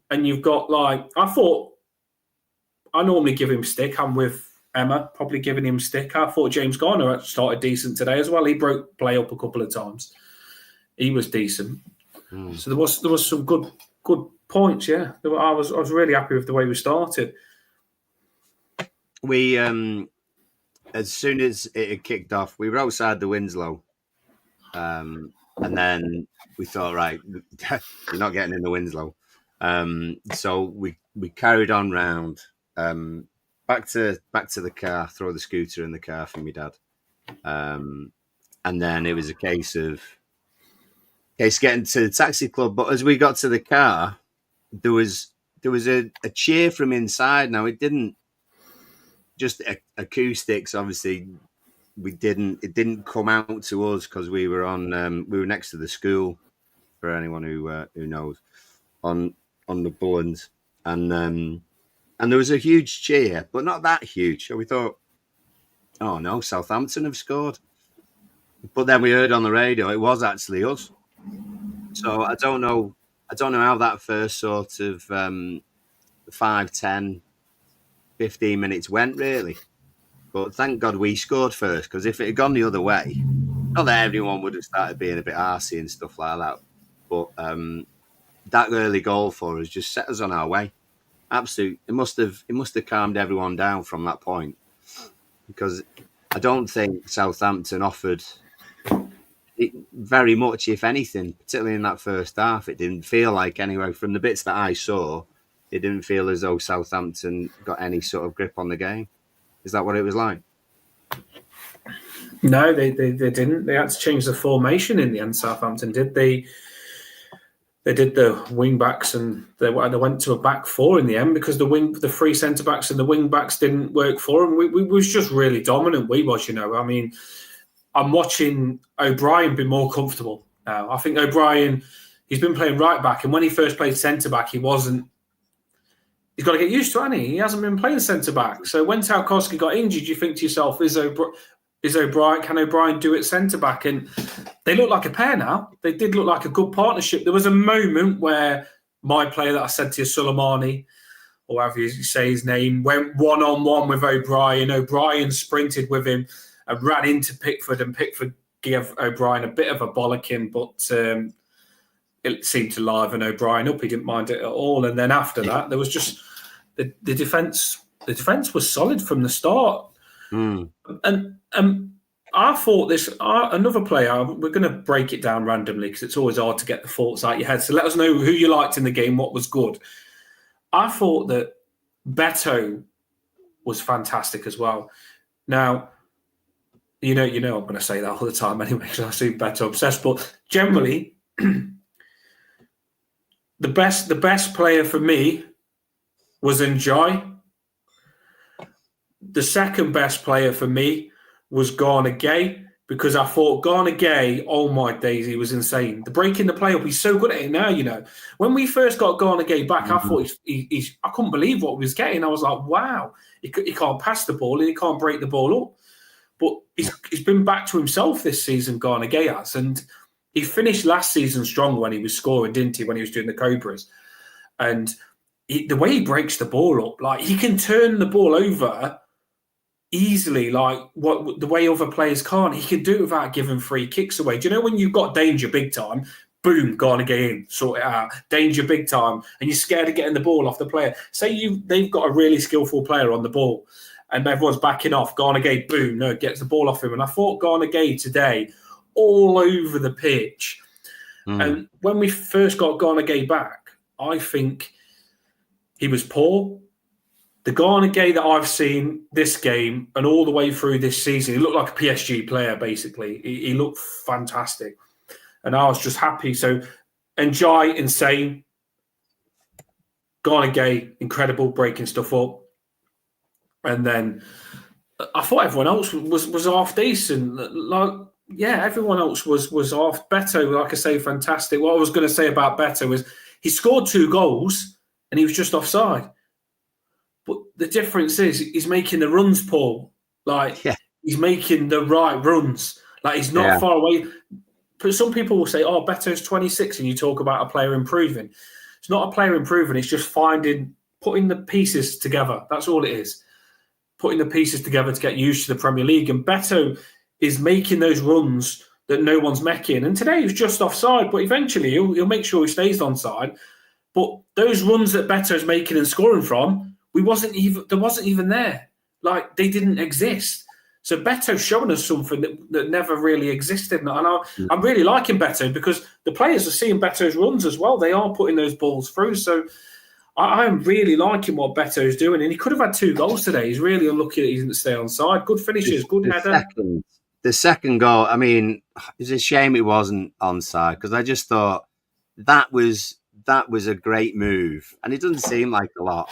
And you've got, like, I normally give him stick. I'm with Emma, probably giving him stick. I thought James Garner started decent today as well. He broke play up a couple of times. He was decent. So there was some good points, yeah. I was really happy with the way we started. We as soon as it had kicked off, we were outside the Winslow. And then we thought, right, you're not getting in the Winslow. So we carried on round, back to the car, throw the scooter in the car for my dad. And then it was a case of getting to the taxi club. But as we got to the car, there was a cheer from inside. Now, it didn't just acoustics, obviously. It didn't come out to us because we were next to the school, for anyone who knows, on the Bullens, and there was a huge cheer, but not that huge. So we thought, oh no, Southampton have scored. But then we heard on the radio it was actually us. So I don't know how that first sort of 5, 10, 15 minutes went really. But thank God we scored first, because if it had gone the other way, not that everyone would have started being a bit arsey and stuff like that, but that early goal for us just set us on our way. Absolutely, it must have calmed everyone down from that point, because I don't think Southampton offered it very much, if anything, particularly in that first half. It didn't feel like, anyway, from the bits that I saw, it didn't feel as though Southampton got any sort of grip on the game. Is that what it was like? No, they didn't. They had to change the formation in the end. Southampton did. They did the wing backs, and they went to a back four in the end because the three centre backs and the wing backs didn't work for them. We was just really dominant. We was, I mean, I'm watching O'Brien be more comfortable now. I think O'Brien, he's been playing right back, and when he first played centre back, he wasn't. He's got to get used to it, hasn't he? He hasn't been playing centre back. So when Tarkowski got injured, you think to yourself, can O'Brien do it centre back? And they look like a pair now. They did look like a good partnership. There was a moment where my player that I said to you, Soleimani, or however you say his name, went one-on-one with O'Brien. O'Brien sprinted with him and ran into Pickford, and Pickford gave O'Brien a bit of a bollocking, but it seemed to liven O'Brien up. He didn't mind it at all. And then after that, there was just the defence. The defence was solid from the start. And I thought another player, we're going to break it down randomly because it's always hard to get the thoughts out your head. So let us know who you liked in the game, what was good. I thought that Beto was fantastic as well. Now, I'm going to say that all the time anyway because I see Beto obsessed. But generally, the best player for me was Njai. The second best player for me was Garner Gay, because I thought Garner Gay, oh my days, he was insane. The breaking the play up, he's so good at it now, When we first got Garner Gay back, I thought I couldn't believe what he was getting. I was like, wow, he can't pass the ball and he can't break the ball up. But he's been back to himself this season, Garner Gay has. And he finished last season strong when he was scoring, didn't he, when he was doing the Cobras. And the way he breaks the ball up, like he can turn the ball over easily, like the way other players can't. He can do it without giving free kicks away. Do you know when you've got danger big time, boom, Garner Gay in, sort it out. Danger big time, and you're scared of getting the ball off the player. Say they've got a really skillful player on the ball, and everyone's backing off. Garner Gay, boom, no, gets the ball off him. And I thought Garner Gay today, all over the pitch. And when we first got Garner Gay back, I think he was poor. The Garner Gay that I've seen this game and all the way through this season, he looked like a PSG player, basically. He looked fantastic. And I was just happy. So, Njai, insane. Garner Gay, incredible, breaking stuff up. And then I thought everyone else was half decent. Like, yeah, everyone else was half. Beto, like I say, fantastic. What I was going to say about Beto was he scored 2 goals and he was just offside. But the difference is he's making the runs, Paul. Like, he's making the right runs. Like, he's not far away. But some people will say, oh, Beto's 26, and you talk about a player improving. It's not a player improving. It's just putting the pieces together. That's all it is. Putting the pieces together to get used to the Premier League. And Beto is making those runs that no one's making. And today he was just offside, but eventually he'll make sure he stays onside. But those runs that Beto's making and scoring from, there wasn't even there. Like, they didn't exist. So Beto's showing us something that never really existed. And I'm really liking Beto because the players are seeing Beto's runs as well. They are putting those balls through. So I am really liking what Beto's doing. And he could have had 2 goals today. He's really unlucky that he didn't stay on side. Good finishes, good header. The second goal, I mean, it's a shame it wasn't onside because I just thought that was a great move. And it doesn't seem like a lot.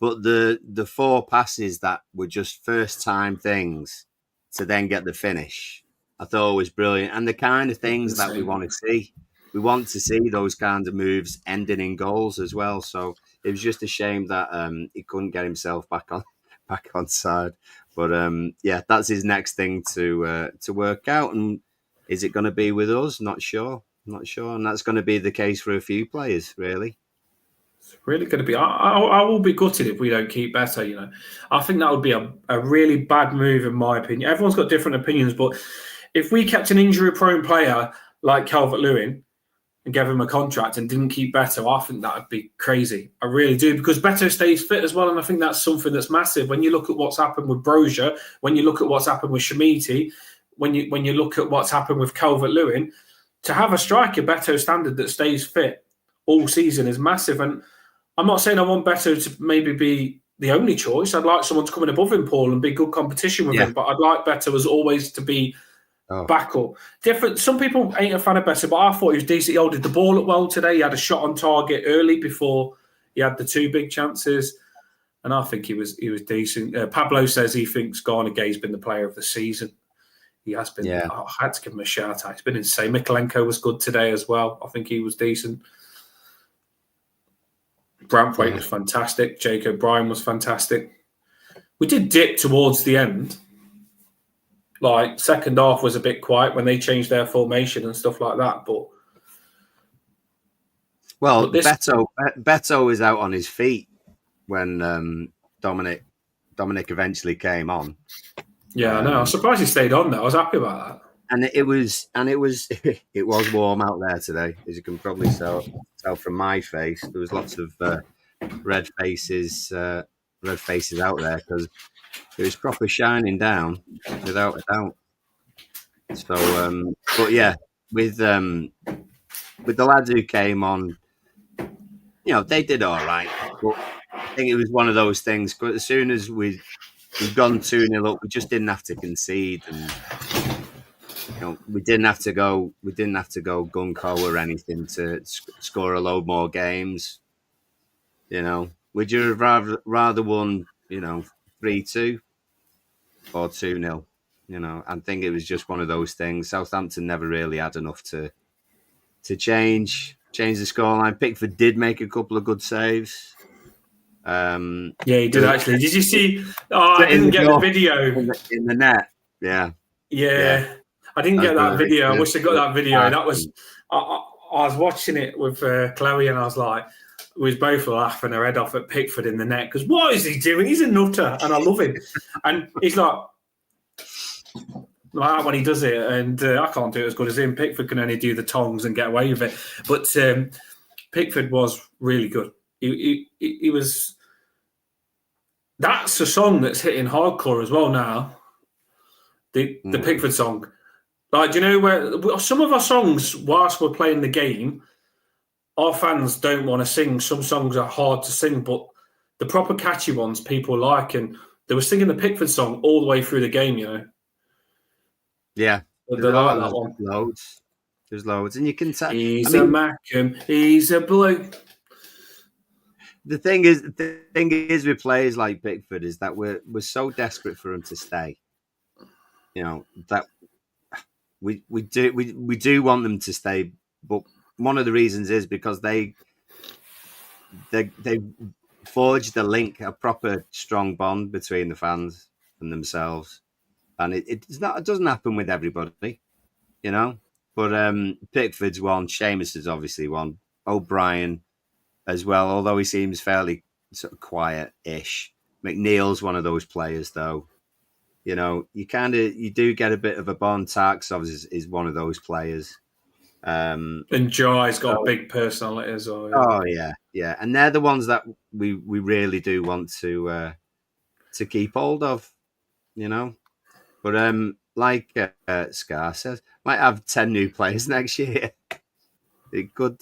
But the 4 passes that were just first-time things to then get the finish, I thought was brilliant. And the kind of things that we want to see. We want to see those kinds of moves ending in goals as well. So it was just a shame that he couldn't get himself back on side. But yeah, that's his next thing to work out. And is it going to be with us? Not sure. And that's going to be the case for a few players, really. It's really going to be. I will be gutted if we don't keep Beto. You know, I think that would be a really bad move, in my opinion. Everyone's got different opinions, but if we kept an injury-prone player like Calvert-Lewin and gave him a contract and didn't keep Beto, I think that would be crazy. I really do, because Beto stays fit as well, and I think that's something that's massive. When you look at what's happened with Brozier, when you look at what's happened with Shamiti, when you look at what's happened with Calvert-Lewin, to have a striker Beto standard that stays fit all season is massive. And I'm not saying I want Beto to maybe be the only choice. I'd like someone to come in above him, Paul, and be good competition with him. But I'd like Beto as always to be backup. Different. Some people ain't a fan of Beto, but I thought he was decent. He holded the ball up well today. He had a shot on target early before he had the 2 big chances, and I think he was decent. Pablo says he thinks Garner Gay's been the player of the season. He has been. Yeah. I had to give him a shout out. He's been insane. Mikolenko was good today as well. I think he was decent. Branthwaite was fantastic. Jacob Bryan was fantastic. We did dip towards the end. Like, second half was a bit quiet when they changed their formation and stuff like that. But Beto is out on his feet when Dominic eventually came on. Yeah, I know. I'm surprised he stayed on there. I was happy about that. And it was warm out there today, as you can probably tell from my face. There was lots of red faces out there because it was proper shining down, without a doubt. So, but yeah, with the lads who came on, you know, they did all right. But I think it was one of those things. But as soon as we've gone 2-0 up, we just didn't have to concede, and you know, we didn't have to go gung ho or anything to score a load more games. You know, would you have rather won, 3-2 or 2-0? You know, I think it was just one of those things. Southampton never really had enough to change the scoreline. Pickford did make a couple of good saves. Yeah, he did actually. Did you see? Oh, I didn't get the video in the net. Yeah. I didn't get that video. I wish I got that video. That was. I was watching it with Chloe, and I was like, we was both laughing our head off at Pickford in the net because what is he doing? He's a nutter, and I love him. And he's like when he does it, and I can't do it as good as him. Pickford can only do the tongs and get away with it, but Pickford was really good. He was That's a song that's hitting hardcore as well now. The Pickford song. Like, do you know where some of our songs, whilst we're playing the game, our fans don't want to sing. Some songs are hard to sing, but the proper catchy ones people like. And they were singing the Pickford song all the way through the game, you know. Yeah. They like that one. There's loads. And you can tell. He's a Mackham, he's a blue. The thing is with players like Pickford is that we're so desperate for him to stay. You know, that we do want them to stay, but one of the reasons is because they forged a link, a proper strong bond between the fans and themselves, and it doesn't happen with everybody, you know. But Pickford's one, Seamus is obviously one, O'Brien as well, although he seems fairly sort of quiet-ish. McNeil's one of those players, though. You know, you do get a bit of a bond. Tarks obviously is one of those players. And Jai's got a big personality as well. Yeah. Oh yeah, and they're the ones that we really do want to keep hold of, you know. But like Scar says, might have 10 new players next year. It could.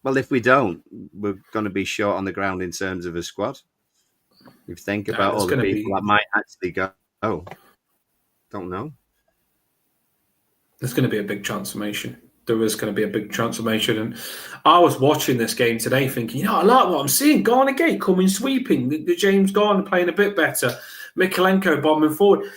Well, if we don't, we're going to be short on the ground in terms of a squad. If you think about all the people that might actually go, don't know. There's going to be a big transformation. There is going to be a big transformation. And I was watching this game today thinking, you know, I like what I'm seeing. Garner Gate coming sweeping. The James Garner playing a bit better. Mikalenko bombing forward.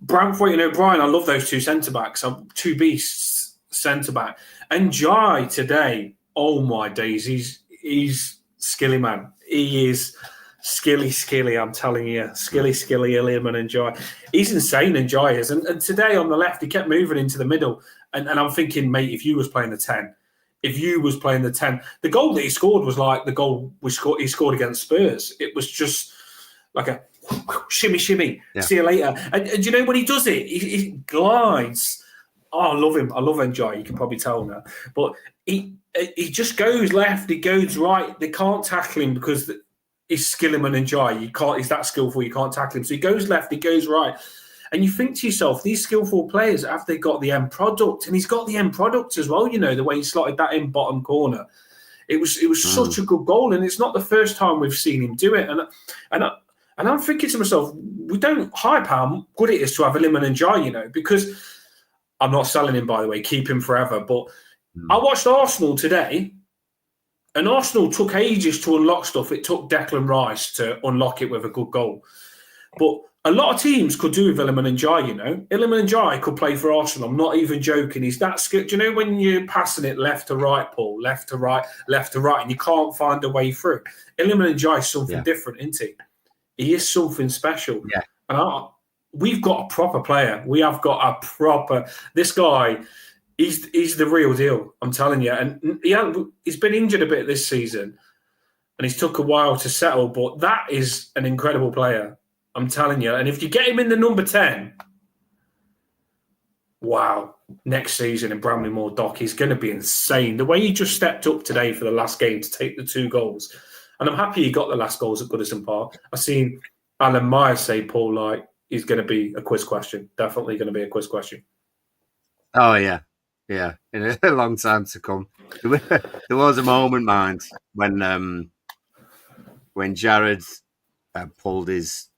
Branthwaite and O'Brien, I love those two centre-backs. Two beasts centre-back. And Jai today, oh my days, he's skilly, man. He is skilly, I'm telling you. Skilly, Illiam and Jai. He's insane, and Jai is. And today on the left, he kept moving into the middle. And I'm thinking, mate, if you was playing the 10, the goal that he scored was like the goal he scored against Spurs. It was just like a shimmy. Yeah. See you later. And you know, when he does it, he glides. Oh, I love him. I love Enjoy. You can probably tell now. But he just goes left, he goes right. They can't tackle him because he's Skilliman and Jai. He's that skillful, you can't tackle him. So he goes left, he goes right. And you think to yourself, these skillful players, have they got the end product? And he's got the end product as well, you know, the way he slotted that in bottom corner. It was such a good goal, and it's not the first time we've seen him do it. And I'm thinking to myself, we don't hype how good it is to have Illiman and Jai, you know, because I'm not selling him, by the way, keep him forever. But I watched Arsenal today, and Arsenal took ages to unlock stuff. It took Declan Rice to unlock it with a good goal. But a lot of teams could do with Illiman and Jai, you know. Illiman and Jai could play for Arsenal. I'm not even joking. He's that skilled. Do you know when you're passing it left to right, Paul? Left to right, and you can't find a way through? Illiman and Jai is something different, isn't he? He is something special. Yeah. And we've got a proper player. We have got a proper... This guy, he's the real deal, I'm telling you. And he's been injured a bit this season, and he's took a while to settle, but that is an incredible player, I'm telling you. And if you get him in the number 10, wow, next season in Bramley-Moore Dock, he's going to be insane. The way he just stepped up today for the last game to take the 2 goals. And I'm happy he got the last goals at Goodison Park. I've seen Alan Myers say, Paul, like, he's going to be a quiz question. Definitely going to be a quiz question. Oh, yeah. Yeah, in a long time to come. There was a moment, mind, when Jared pulled his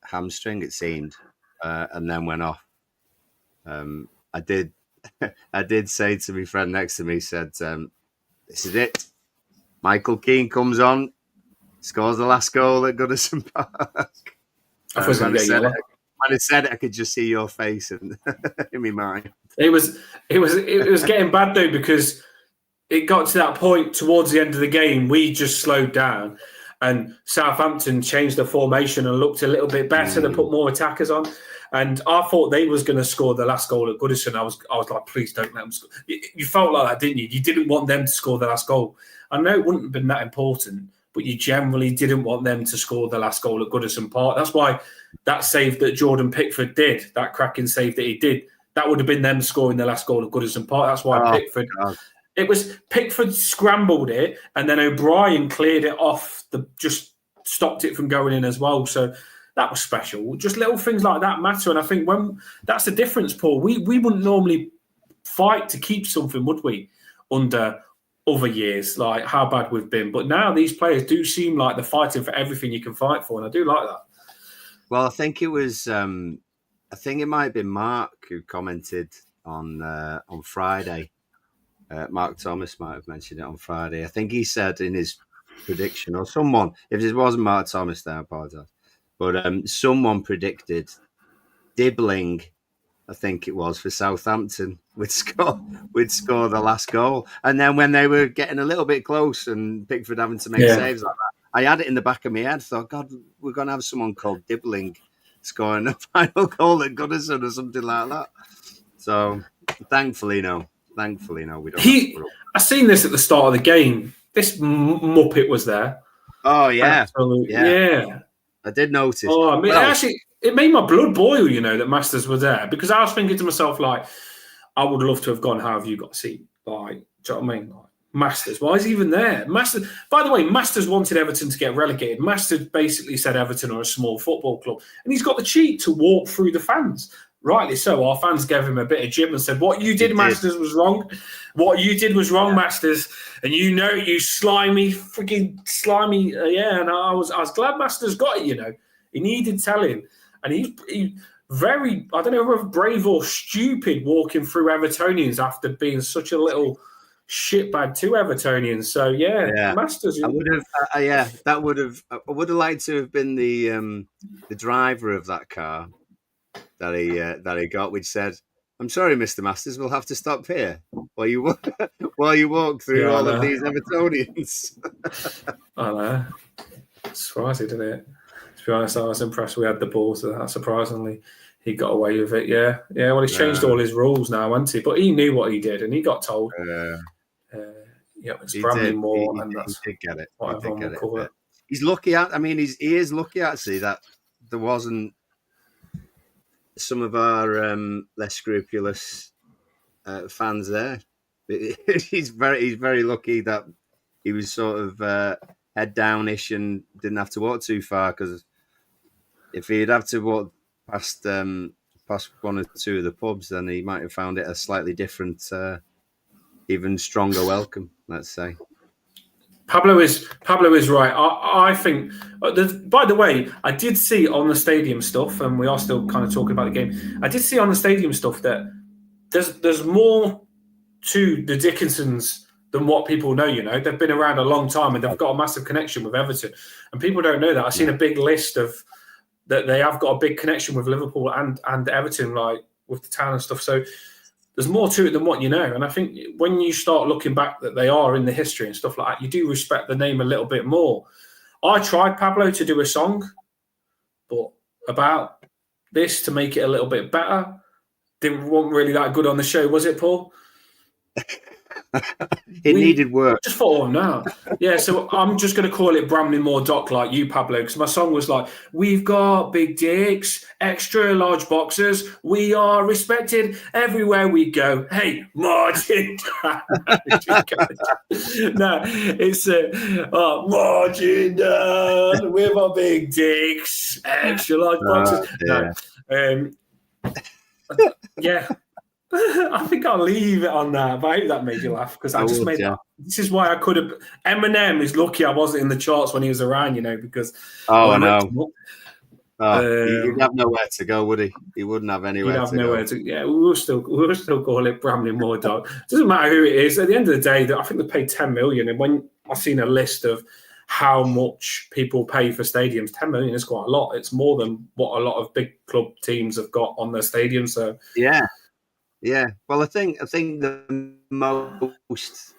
hamstring, it seemed, and then went off. I did say to my friend next to me, said, "This is it. Michael Keane comes on, scores the last goal at Goodison Park." When I said it, I could just see your face in my mind. It was getting bad though, because it got to that point towards the end of the game. We just slowed down, and Southampton changed the formation and looked a little bit better. They put more attackers on, and I thought they was going to score the last goal at Goodison. I was like, please don't let them score. You felt like that, didn't you? You didn't want them to score the last goal. I know it wouldn't have been that important, but you generally didn't want them to score the last goal at Goodison Park. That's why that save that Jordan Pickford did, that cracking save that he did, that would have been them scoring the last goal at Goodison Park. That's why Pickford scrambled it, and then O'Brien cleared it off just stopped it from going in as well. So that was special. Just little things like that matter. And I think when that's the difference, Paul. We wouldn't normally fight to keep something, would we, under other years, like how bad we've been. But now these players do seem like they're fighting for everything you can fight for, and I do like that. Well, I think it was. I think it might have been Mark who commented on Friday. Mark Thomas might have mentioned it on Friday. I think he said in his prediction, or someone, if it wasn't Mark Thomas, then I apologise. But someone predicted Dibbling, I think it was, for Southampton, would score the last goal. And then when they were getting a little bit close and Pickford having to make saves like that, I had it in the back of my head. Thought, God, we're going to have someone called Dibbling scoring the final goal at Goodison or something like that. So thankfully, no. We don't. I seen this at the start of the game. This Muppet was there. Oh yeah, absolutely. Yeah. I did notice. Oh, I mean, actually, it made my blood boil. That Masters was there, because I was thinking to myself, like, I would love to have gone. How have you got a seat? Like, do you know what I mean? Like, Masters, why is he even there? Masters. By the way, Masters wanted Everton to get relegated. Masters basically said Everton are a small football club, and he's got the cheek to walk through the fans. Rightly so. Our fans gave him a bit of jib and said, "What you did, Masters, was wrong. What you did was wrong, Masters." And you slimy, freaking slimy. And I was glad Masters got it. He needed telling, and he very, I don't know whether brave or stupid, walking through Evertonians after being such a little shitbag to Evertonians. So Masters. I would have liked to have been the driver of that car that he got, which said, "I'm sorry, Mr. Masters, we'll have to stop here while you walk through all of these Evertonians." I know. Surprising, didn't it? To be honest, I was impressed we had the balls of that. Surprisingly, he got away with it. Yeah. Well, he's changed all his rules now, hasn't he? But he knew what he did, and he got told. It's Bramley Moore, and that's he did get it. What everyone will call it. He's lucky. He is lucky actually that there wasn't some of our less scrupulous fans there. He's very lucky that he was sort of head downish and didn't have to walk too far, because if he'd have to walk past one or two of the pubs, then he might have found it a slightly different, even stronger welcome, let's say. Pablo is right. I think. By the way, I did see on the stadium stuff, and we are still kind of talking about the game. I did see on the stadium stuff that there's more to the Dickinsons than what people know. They've been around a long time, and they've got a massive connection with Everton, and people don't know that. I've seen a big list of that they have got a big connection with Liverpool and Everton, like with the town and stuff. So there's more to it than what you know. And I think when you start looking back that they are in the history and stuff like that, you do respect the name a little bit more. I tried, Pablo, to do a song, but about this to make it a little bit better. Wasn't really that good on the show, was it, Paul? It needed work. Just thought, no. Yeah, so I'm just going to call it Bramley Moore Doc like you, Pablo, because my song was like, "We've got big dicks, extra large boxers. We are respected everywhere we go. Hey, Martin." No, it's Martin down with our big dicks, extra large boxers. Yeah. I think I'll leave it on that, but I hope that made you laugh, because this is why I could have. Eminem is lucky I wasn't in the charts when he was around, because. Oh, I know. He'd have nowhere to go, would he? He wouldn't have anywhere to go. Yeah, we'll still call it Bramley Moore Dog. Doesn't matter who it is. At the end of the day, I think they paid 10 million, and when I've seen a list of how much people pay for stadiums, 10 million is quite a lot. It's more than what a lot of big club teams have got on their stadium. So yeah. Well, I think the most,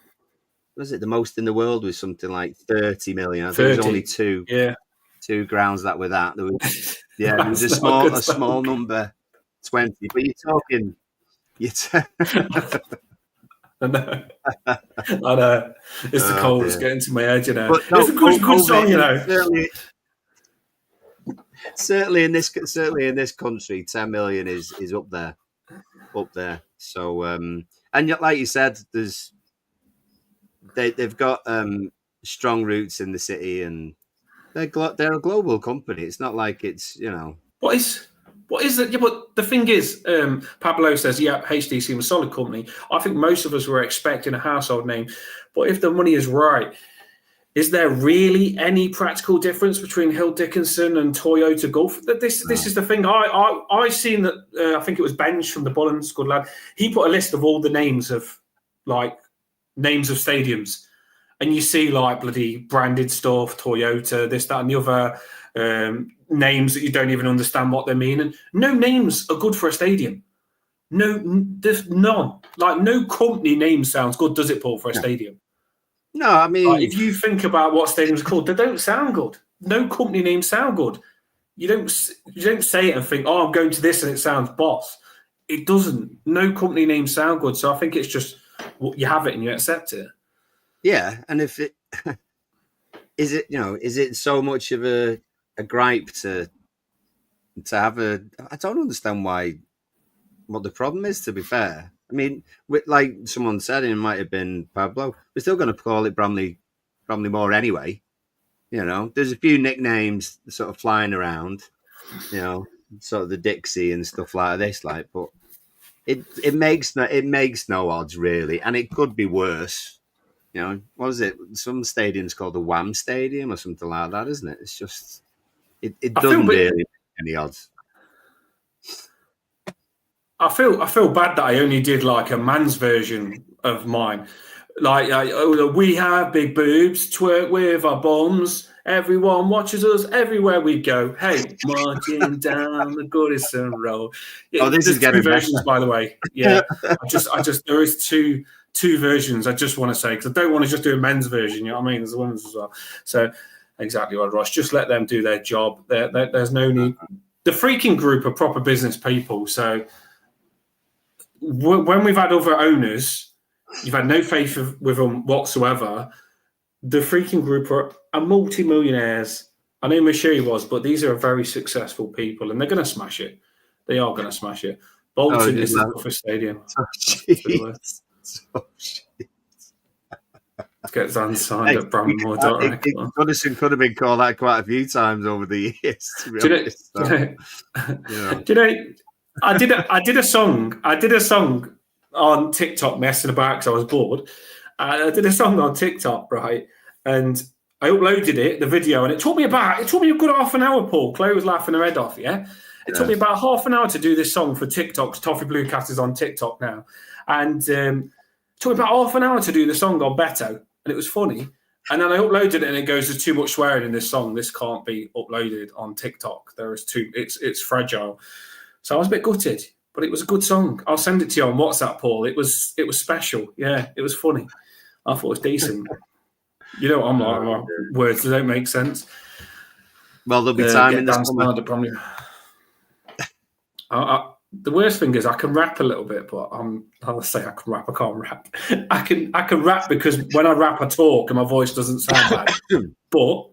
was it the most in the world was something like 30 million. I think there's only two grounds that were that. There was a small number, 20. But you're talking. I know. It's the cold. It's getting to my head, But no, it's a good song, Certainly in this country, 10 million is up there. So and like you said, they've got strong roots in the city, and They're a global company. It's not like it's What is it? Yeah, but the thing is, Pablo says, yeah, HDC was a solid company. I think most of us were expecting a household name. But if the money is right, is there really any practical difference between Hill Dickinson and Toyota Gulf? This is the thing. I seen that. I think it was Benj from the Bullens, good lad. He put a list of all the names of stadiums, and you see like bloody branded stuff, Toyota, this, that, and the other. Names that you don't even understand what they mean, and no names are good for a stadium. No, there's none. Like no company name sounds good, does it, Paul, for a stadium? No, I mean, like, if you think about what stadiums are called, they don't sound good. No company names sound good. You don't say it and think, oh, I'm going to this and it sounds boss. It doesn't. No company names sound good. So I think it's just you have it and you accept it. Yeah, and if it is it so much of a gripe to have a? I don't understand what the problem is. To be fair, I mean, like someone said, it might have been Pablo. We're still going to call it Bramley Moor anyway. There's a few nicknames sort of flying around. Sort of the Dixie and stuff like this. But it makes no odds really, and it could be worse. What was it? Some stadiums called the Wham Stadium or something like that, isn't it? It's just it doesn't really make any odds. I feel bad that I only did like a man's version of mine. Like, we have big boobs, twerk with our bums. Everyone watches us everywhere we go. Hey, marching down the Goodison Road. Yeah, this is getting two versions, by the way. Yeah, I just there is two versions. I just want to say, because I don't want to just do a men's version. You know what I mean? There's women's as well. So exactly right, Ross. Just let them do their job. There's no need. The freaking group are proper business people. So when we've had other owners, you've had no faith with them whatsoever. The freaking group are multi-millionaires. I know Mashiri was, but these are very successful people, and they're going to smash it. They are going to smash it. Bolton is the toughest stadium. Get Zan signed at Bramley. Goodison could have been called that quite a few times over the years. To be honest. Do you know? I did a song on TikTok messing about because I was bored. I did a song on TikTok, right? And I uploaded the video, and it took me a good half an hour, Paul. Chloe was laughing her head off, yeah? It took me about half an hour to do this song for TikTok. Toffee Bluecast is on TikTok now. And it took me about half an hour to do the song on Beto, and it was funny. And then I uploaded it, and it goes, there's too much swearing in this song. This can't be uploaded on TikTok. It's fragile. So I was a bit gutted, but it was a good song. I'll send it to you on WhatsApp, Paul. It was special. Yeah, it was funny. I thought it was decent. You know what I'm like, words that don't make sense. Well, there'll be time in this summer. The worst thing is I can rap a little bit, but I'll say I can rap. I can't rap. I can rap because when I rap, I talk and my voice doesn't sound bad. But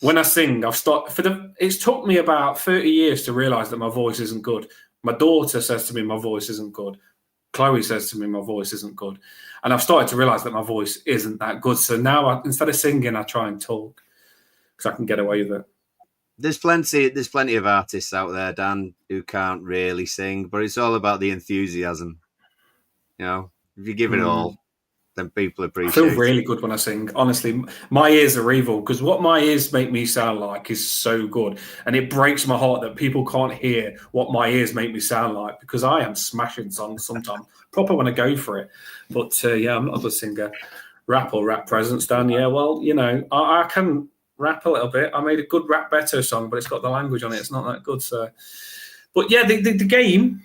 when I sing, it's took me about 30 years to realise that my voice isn't good. My daughter says to me my voice isn't good. Chloe says to me my voice isn't good. And I've started to realise that my voice isn't that good. So now instead of singing, I try and talk because I can get away with it. There's plenty of artists out there, Dan, who can't really sing, but it's all about the enthusiasm. If you give it all, then people appreciate it. I feel really good when I sing. Honestly, my ears are evil because what my ears make me sound like is so good. And it breaks my heart that people can't hear what my ears make me sound like because I am smashing songs sometimes. Proper when I go for it. But I'm not a good singer. Rap presence, Dan. Yeah, well, I can rap a little bit. I made a good Rap Better song, but it's got the language on it. It's not that good. So, but yeah, the game.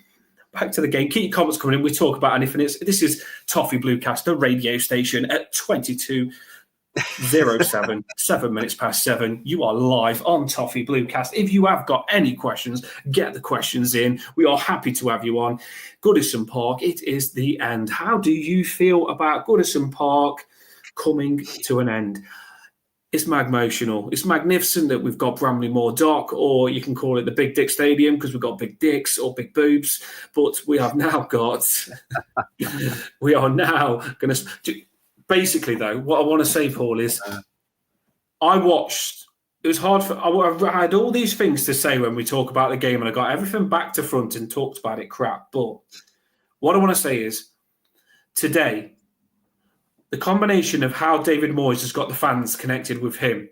Back to the game. Keep your comments coming in. We talk about anything. This is Toffee Bluecast, the radio station at 22:07, 7 minutes past 7. You are live on Toffee Bluecast. If you have got any questions, get the questions in. We are happy to have you on. Goodison Park, it is the end. How do you feel about Goodison Park coming to an end? It's magmotional. It's magnificent that we've got Bramley Moor Dock, or you can call it the Big Dick Stadium because we've got big dicks or big boobs. But we have now got. We are now going to. Basically, though, what I want to say, Paul, is I watched it was hard for. I had all these things to say when we talk about the game, and I got everything back to front and talked about it crap. But what I want to say is today, the combination of how David Moyes has got the fans connected with him,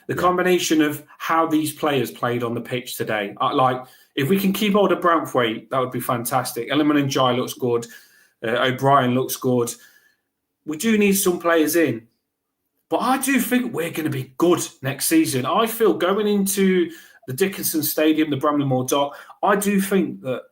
the combination of how these players played on the pitch today, like if we can keep hold of Branthwaite, that would be fantastic. Elliman and Jai looks good. O'Brien looks good. We do need some players in. But I do think we're going to be good next season. I feel going into the Dickinson Stadium, the Bramley-Moore Dock, I do think that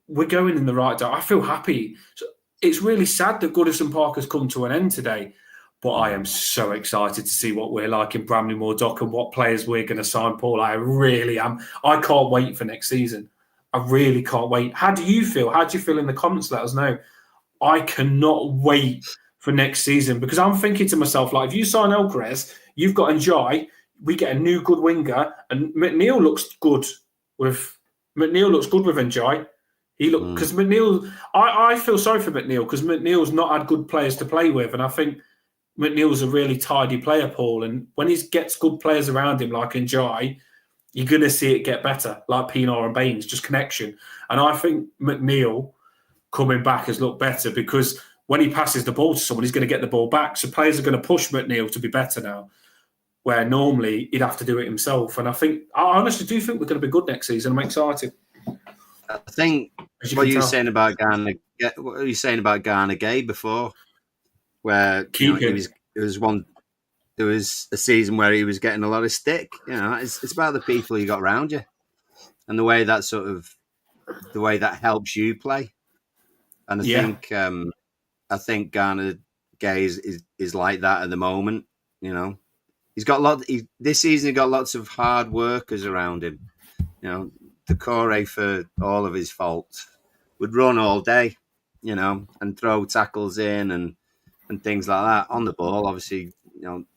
we're going in the right direction. I feel happy. So it's really sad that Goodison Park has come to an end today, but I am so excited to see what we're like in Bramley-Moore Dock and what players we're going to sign, Paul. I really am. I can't wait for next season. I really can't wait. How do you feel? How do you feel in the comments? Let us know. I cannot wait for next season, because I'm thinking to myself, like, if you sign Elkrez, you've got Njai, we get a new good winger, and McNeil looks good with Njai. He look because McNeil. I feel sorry for McNeil because McNeil's not had good players to play with, and I think McNeil's a really tidy player, Paul. And when he gets good players around him, like Njai, you're going to see it get better, like Pienaar and Baines, just connection. And I think McNeil coming back has looked better because when he passes the ball to someone, he's going to get the ball back. So players are going to push McNeil to be better now, where normally he'd have to do it himself. And I honestly do think we're going to be good next season. I'm excited. I think what you were saying about Garner Gay before, where there was a season where he was getting a lot of stick. It's about the people you got around you and the way that helps you play. And I think Garner Gay is like that at the moment. He's got this season. He got lots of hard workers around him. The Corey, for all of his faults, would run all day, and throw tackles in and things like that on the ball. Obviously,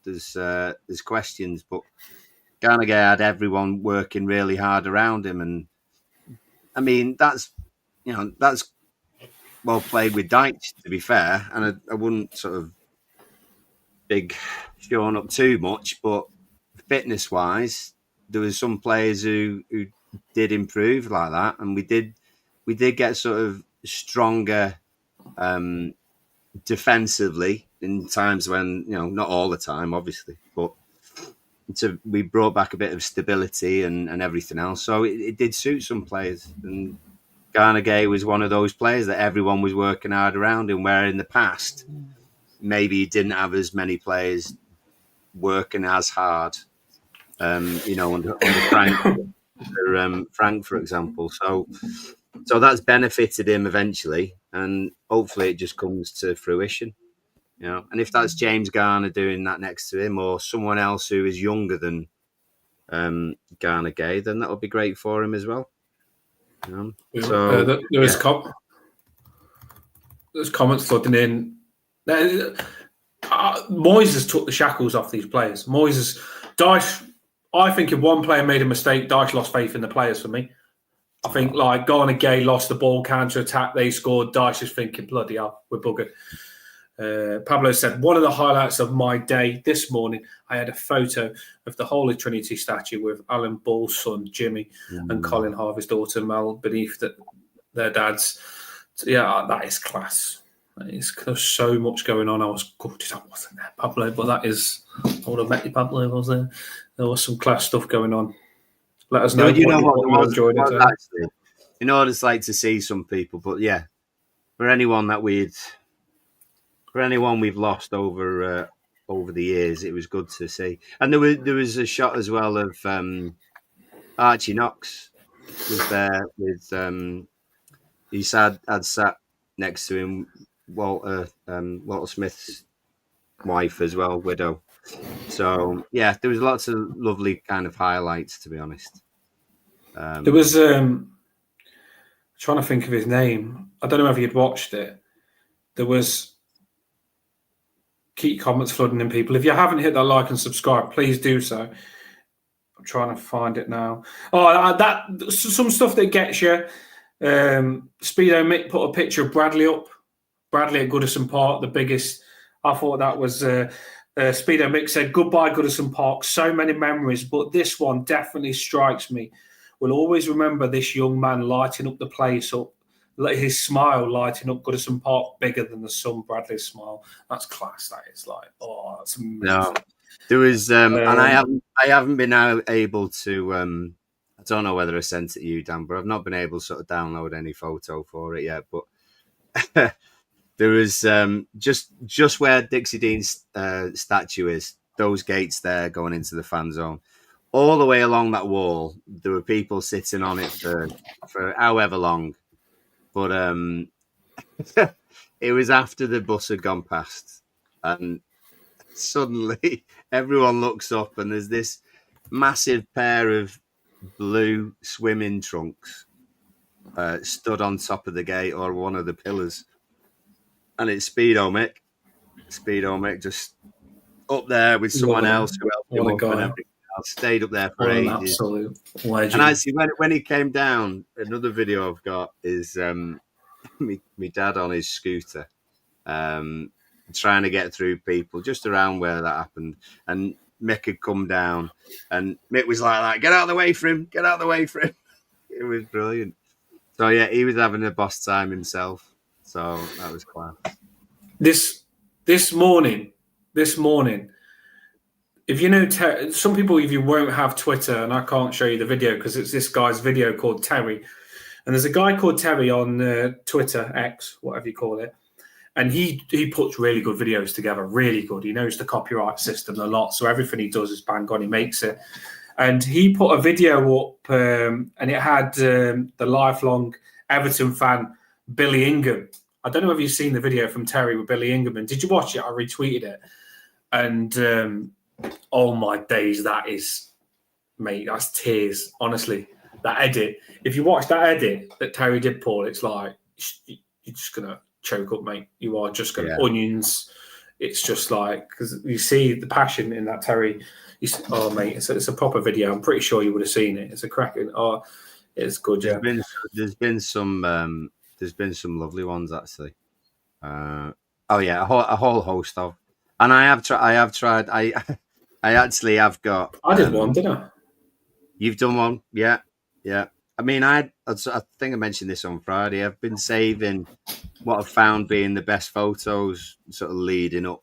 there's questions, but Garner Gay had everyone working really hard around him, and I mean that's well played with Dyche, to be fair, and I wouldn't sort of big Sean up too much, but fitness wise, there was some players who did improve like that, and we did get sort of stronger defensively in times when not all the time, obviously, but we brought back a bit of stability and everything else. So it did suit some players, and Garner Gay was one of those players that everyone was working hard around him, where in the past maybe he didn't have as many players working as hard, under Frank, for example. So that's benefited him eventually, and hopefully it just comes to fruition. And if that's James Garner doing that next to him, or someone else who is younger than Garner Gay, then that'll be great for him as well. There's comments flooding in. Moyes has took the shackles off these players. Dyche. I think if one player made a mistake, Dyche lost faith in the players for me. I think like Garner Gay lost the ball, counter attack, they scored. Dyche is thinking, bloody hell, we're buggered. Pablo said, one of the highlights of my day this morning, I had a photo of the Holy Trinity statue with Alan Ball's son, Jimmy, and Colin Harvey's daughter, Mel, beneath their dads. So, yeah, that is class. There's so much going on. I was gutted I wasn't there, Pablo, but that is... I would have met you, Pablo, was there. There was some class stuff going on. Let us know. It's like to see some people, but yeah, for anyone we've lost over the years, it was good to see. And there was a shot as well of Archie Knox was there with he had sat next to him Walter Smith's wife as well, widow. So yeah, there was lots of lovely kind of highlights, to be honest. There was trying to think of his name. I don't know if you'd watched it. There was keep comments flooding in, people. If you haven't hit that like and subscribe, please do so. I'm trying to find it now. That some stuff that gets you. Speedo Mick put a picture of Bradley up. Bradley at Goodison Park, the biggest. I thought that was Speedo Mick said, "Goodbye, Goodison Park. So many memories, but this one definitely strikes me. We'll always remember this young man lighting up the place up. His smile lighting up Goodison Park bigger than the sun. Bradley's smile. That's class. That is like, oh, that's amazing." No, there was, and I haven't been able to. I don't know whether I sent it to you, Dan, but I've not been able to sort of download any photo for it yet. But there was just where Dixie Dean's statue is, those gates there going into the fan zone. All the way along that wall, there were people sitting on it for however long. But it was after the bus had gone past, and suddenly everyone looks up, and there's this massive pair of blue swimming trunks stood on top of the gate or one of the pillars. And it's Speedo Mick. Speedo Mick just up there with someone else who helped him up and everything else. Stayed up there for ages. Absolute legend. And actually, when he came down, another video I've got is me dad on his scooter, trying to get through people just around where that happened. And Mick had come down, and Mick was like that, "Get out of the way for him! Get out of the way for him!" It was brilliant. So yeah, he was having a boss time himself. So that was class. This morning, if you know, some people even won't have Twitter, and I can't show you the video because it's this guy's video called Terry. And there's a guy called Terry on Twitter, X, whatever you call it. And he puts really good videos together, really good. He knows the copyright system a lot. So everything he does is bang on, he makes it. And he put a video up and it had the lifelong Everton fan, Billy Ingham. I don't know if you've seen the video from Terry with Billy Ingham. And did you watch it? I retweeted it. And oh my days, that is, mate, that's tears, honestly. That edit. If you watch that edit that Terry did, Paul, it's like, you're just going to choke up, mate. You are just going to, onions. It's just like, because you see the passion in that Terry. Oh, mate, it's a proper video. I'm pretty sure you would have seen it. It's a cracking. Oh, it's good. Yeah. There's been some lovely ones actually. A whole host of, and I have tried. I actually have got. I did one, didn't I? You've done one, yeah. I mean, I think I mentioned this on Friday. I've been saving what I've found being the best photos, sort of leading up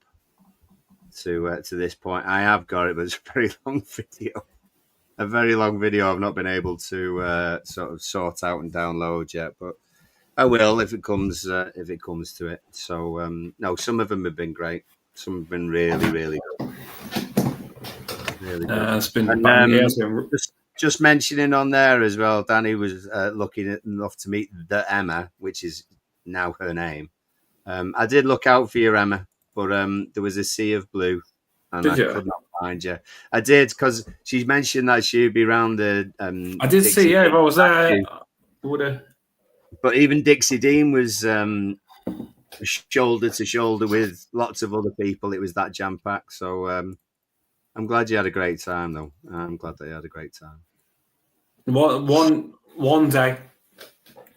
to this point. I have got it, but it's a very long video. A very long video I've not been able to sort of sort out and download yet, but I will if it comes to it. So no, some of them have been great. Some have been really, really good. Really good. It's been, just mentioning on there as well, Danny was lucky enough to meet the Emma, which is now her name. I did look out for you, Emma, but there was a sea of blue, and I could not find you. I did, because she mentioned that she'd be around the. I did see, yeah, if I was there, I would have. But even Dixie Dean was shoulder to shoulder with lots of other people. It was that jam packed. So I'm glad you had a great time, though. I'm glad that you had a great time. One day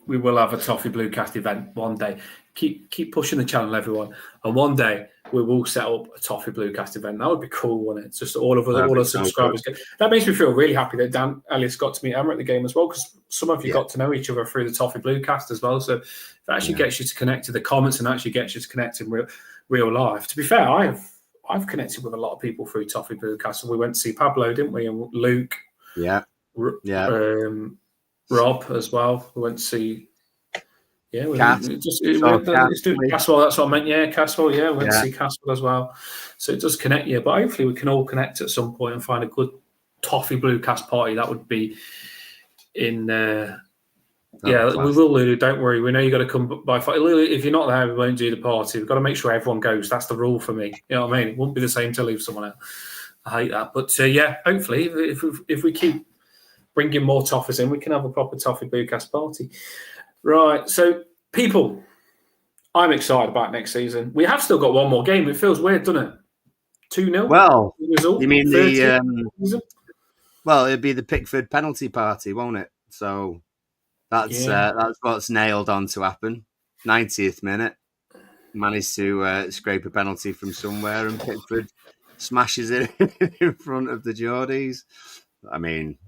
we will have a Toffee Bluecast event. One day, keep pushing the channel, everyone. And one day we will set up a Toffee Bluecast event. That would be cool, wouldn't it? It's just all our subscribers. That makes me feel really happy that Dan Ellis got to meet Emma at the game as well, because some of you got to know each other through the Toffee Bluecast as well. So it actually gets you to connect to the comments and actually gets you to connect in real life. To be fair, I've connected with a lot of people through Toffee Bluecast. And we went to see Pablo, didn't we? And Luke. Yeah. Rob as well. We went to see. Yeah, Caswell, that's what I meant. Yeah, Caswell. Yeah, we went to see Caswell as well. So it does connect you. But hopefully we can all connect at some point and find a good Toffee Bluecast party. That would be in. We will, Lulu. Don't worry. We know you got to come by. Lulu, if you're not there, we won't do the party. We've got to make sure everyone goes. That's the rule for me. You know what I mean? It wouldn't be the same to leave someone out. I hate that. But hopefully, if we keep bringing more toffees in, we can have a proper Toffee Bluecast party. Right. So, people, I'm excited about next season. We have still got one more game. It feels weird, doesn't it? 2-0. Well, result, you mean the it'd be the Pickford penalty party, won't it? So that's what's nailed on to happen. 90th minute, managed to scrape a penalty from somewhere, and Pickford smashes it in front of the Geordies. I mean,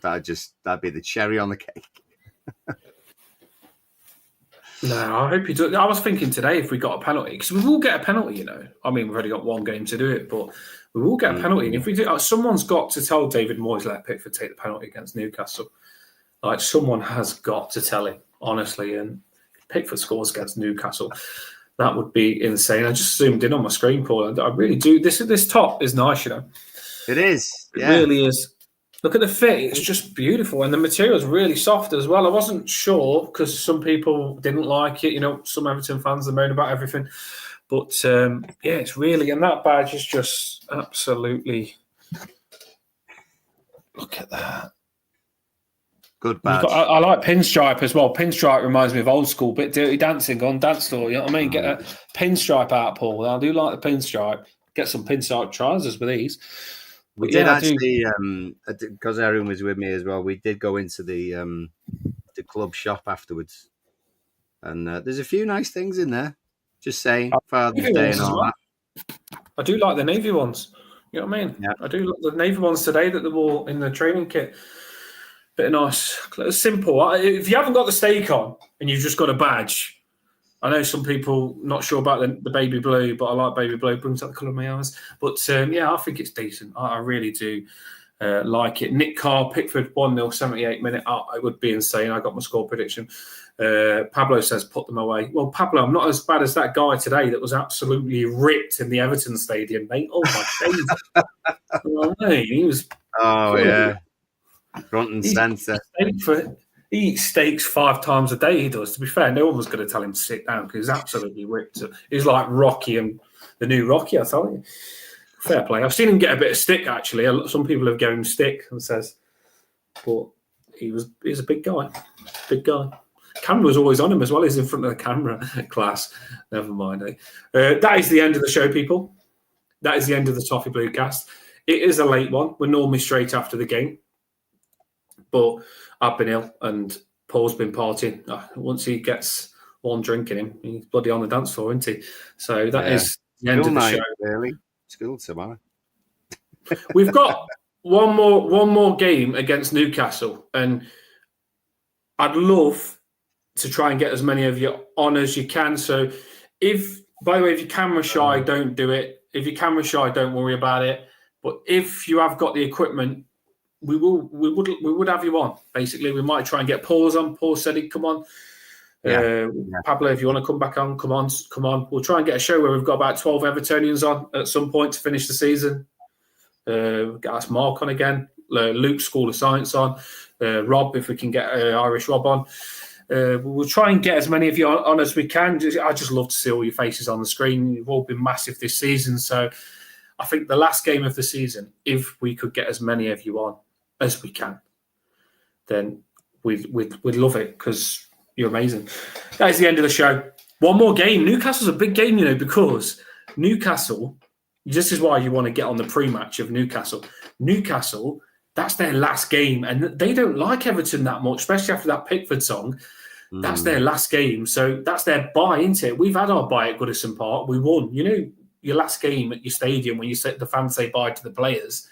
that'd be the cherry on the cake. No, I hope you do. I was thinking today if we got a penalty, because we will get a penalty, you know. I mean, we've only got one game to do it, but we will get a penalty. And if we do, someone's got to tell David Moyes let Pickford take the penalty against Newcastle. Like, someone has got to tell him, honestly. And if Pickford scores against Newcastle, that would be insane. I just zoomed in on my screen, Paul. I really do. This top is nice, you know. It is. Yeah. It really is. Look at the fit; it's just beautiful, and the material is really soft as well. I wasn't sure because some people didn't like it. You know, some Everton fans are moan about everything, but yeah, it's really. And that badge is just absolutely. Look at that. Good badge. I like pinstripe as well. Pinstripe reminds me of old school, bit dirty dancing on dance floor. You know what I mean? Get a pinstripe out, Paul. I do like the pinstripe. Get some pinstripe trousers with these. We did actually, because Erin was with me as well. We did go into the club shop afterwards, and there's a few nice things in there. Just saying, Father's Day and all that. I do like the navy ones. You know what I mean? Yeah. I do like the navy ones today that they wore in the training kit. Bit of nice, simple. If you haven't got the stake on and you've just got a badge. I know some people not sure about the baby blue, but I like baby blue. It brings out the colour of my eyes. But, yeah, I think it's decent. I really do like it. Nick Carr, Pickford 1-0, 78 minute. It would be insane. I got my score prediction. Pablo says, put them away. Well, Pablo, I'm not as bad as that guy today that was absolutely ripped in the Everton stadium, mate. Oh, my days. He was... Oh, yeah. Front and centre. He eats steaks 5 times a day, he does. To be fair, no one was going to tell him to sit down because he's absolutely ripped. He's like Rocky and the new Rocky, I tell you. Fair play. I've seen him get a bit of stick, actually. Some people have given him stick and says, but he's a big guy. Big guy. Camera was always on him as well. He's in front of the camera. Class. Never mind. That is the end of the show, people. That is the end of the Toffee Blue cast. It is a late one. We're normally straight after the game. But I've been ill and Paul's been partying. Once he gets one drink in him, he's bloody on the dance floor, isn't he? So that is the end of the show. Really? School tomorrow. We've got one more game against Newcastle, and I'd love to try and get as many of you on as you can. So by the way, if you're camera shy, don't do it. If you're camera shy, don't worry about it. But if you have got the equipment, we would have you on. Basically, we might try and get Paul's on. Paul said he'd come on. Pablo, if you want to come back on, come on. We'll try and get a show where we've got about 12 Evertonians on at some point to finish the season. Get Mark on again. Luke, School of Science on. Rob, if we can get Irish Rob on. We'll try and get as many of you on as we can. I just love to see all your faces on the screen. You've all been massive this season. So I think the last game of the season, if we could get as many of you on as we can, then we'd love it because you're amazing. That is the end of the show. One more game. Newcastle's a big game, because Newcastle, this is why you want to get on the pre-match of Newcastle. Newcastle, that's their last game, and they don't like Everton that much, especially after that Pickford song. That's their last game, so that's their bye, isn't it? We've had our bye at Goodison Park. We won. Your last game at your stadium when the fans say bye to the players,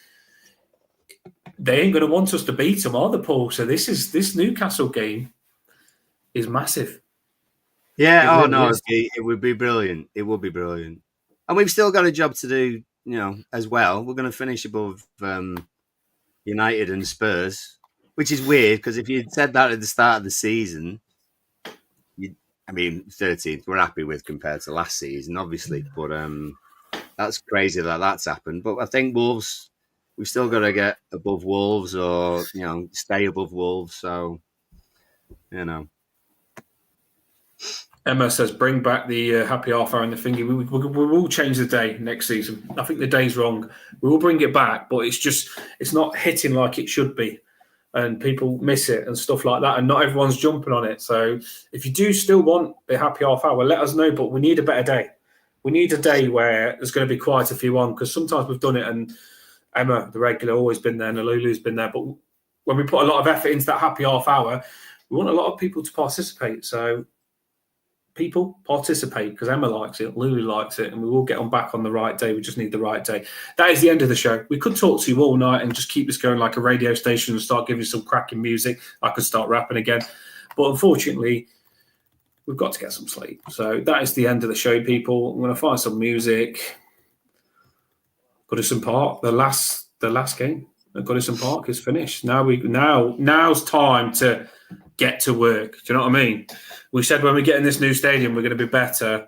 they ain't going to want us to beat them, are they, Paul? So this Newcastle game is massive. Yeah, it would be brilliant. It would be brilliant. And we've still got a job to do, as well. We're going to finish above United and Spurs, which is weird because if you'd said that at the start of the season, 13th we're happy with compared to last season, obviously. But that's crazy that's happened. But I think Wolves, we've still got to get above Wolves or, stay above Wolves. So, Emma says, bring back the happy half hour and the thingy. We will change the day next season. I think the day's wrong. We will bring it back, but it's not hitting like it should be. And people miss it and stuff like that. And not everyone's jumping on it. So if you do still want the happy half hour, let us know. But we need a better day. We need a day where there's going to be quite a few on, because sometimes we've done it and Emma, the regular, always been there, and Lulu's been there. But when we put a lot of effort into that happy half hour, we want a lot of people to participate. So people participate, because Emma likes it, Lulu likes it, and we will get on back on the right day. We just need the right day. That is the end of the show. We could talk to you all night and just keep this going like a radio station and start giving you some cracking music. I could start rapping again. But unfortunately, we've got to get some sleep. So that is the end of the show, people. I'm going to find some music. Goodison Park, the last game at Goodison Park is finished. Now's time to get to work. Do you know what I mean? We said when we get in this new stadium, we're going to be better.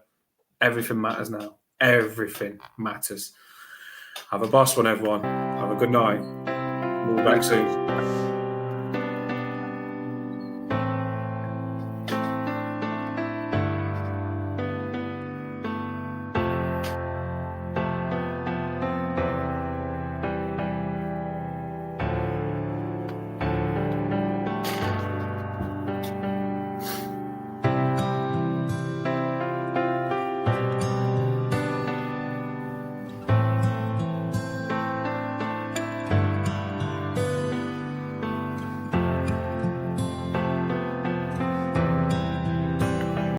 Everything matters now. Everything matters. Have a boss one, everyone. Have a good night. We'll be back soon.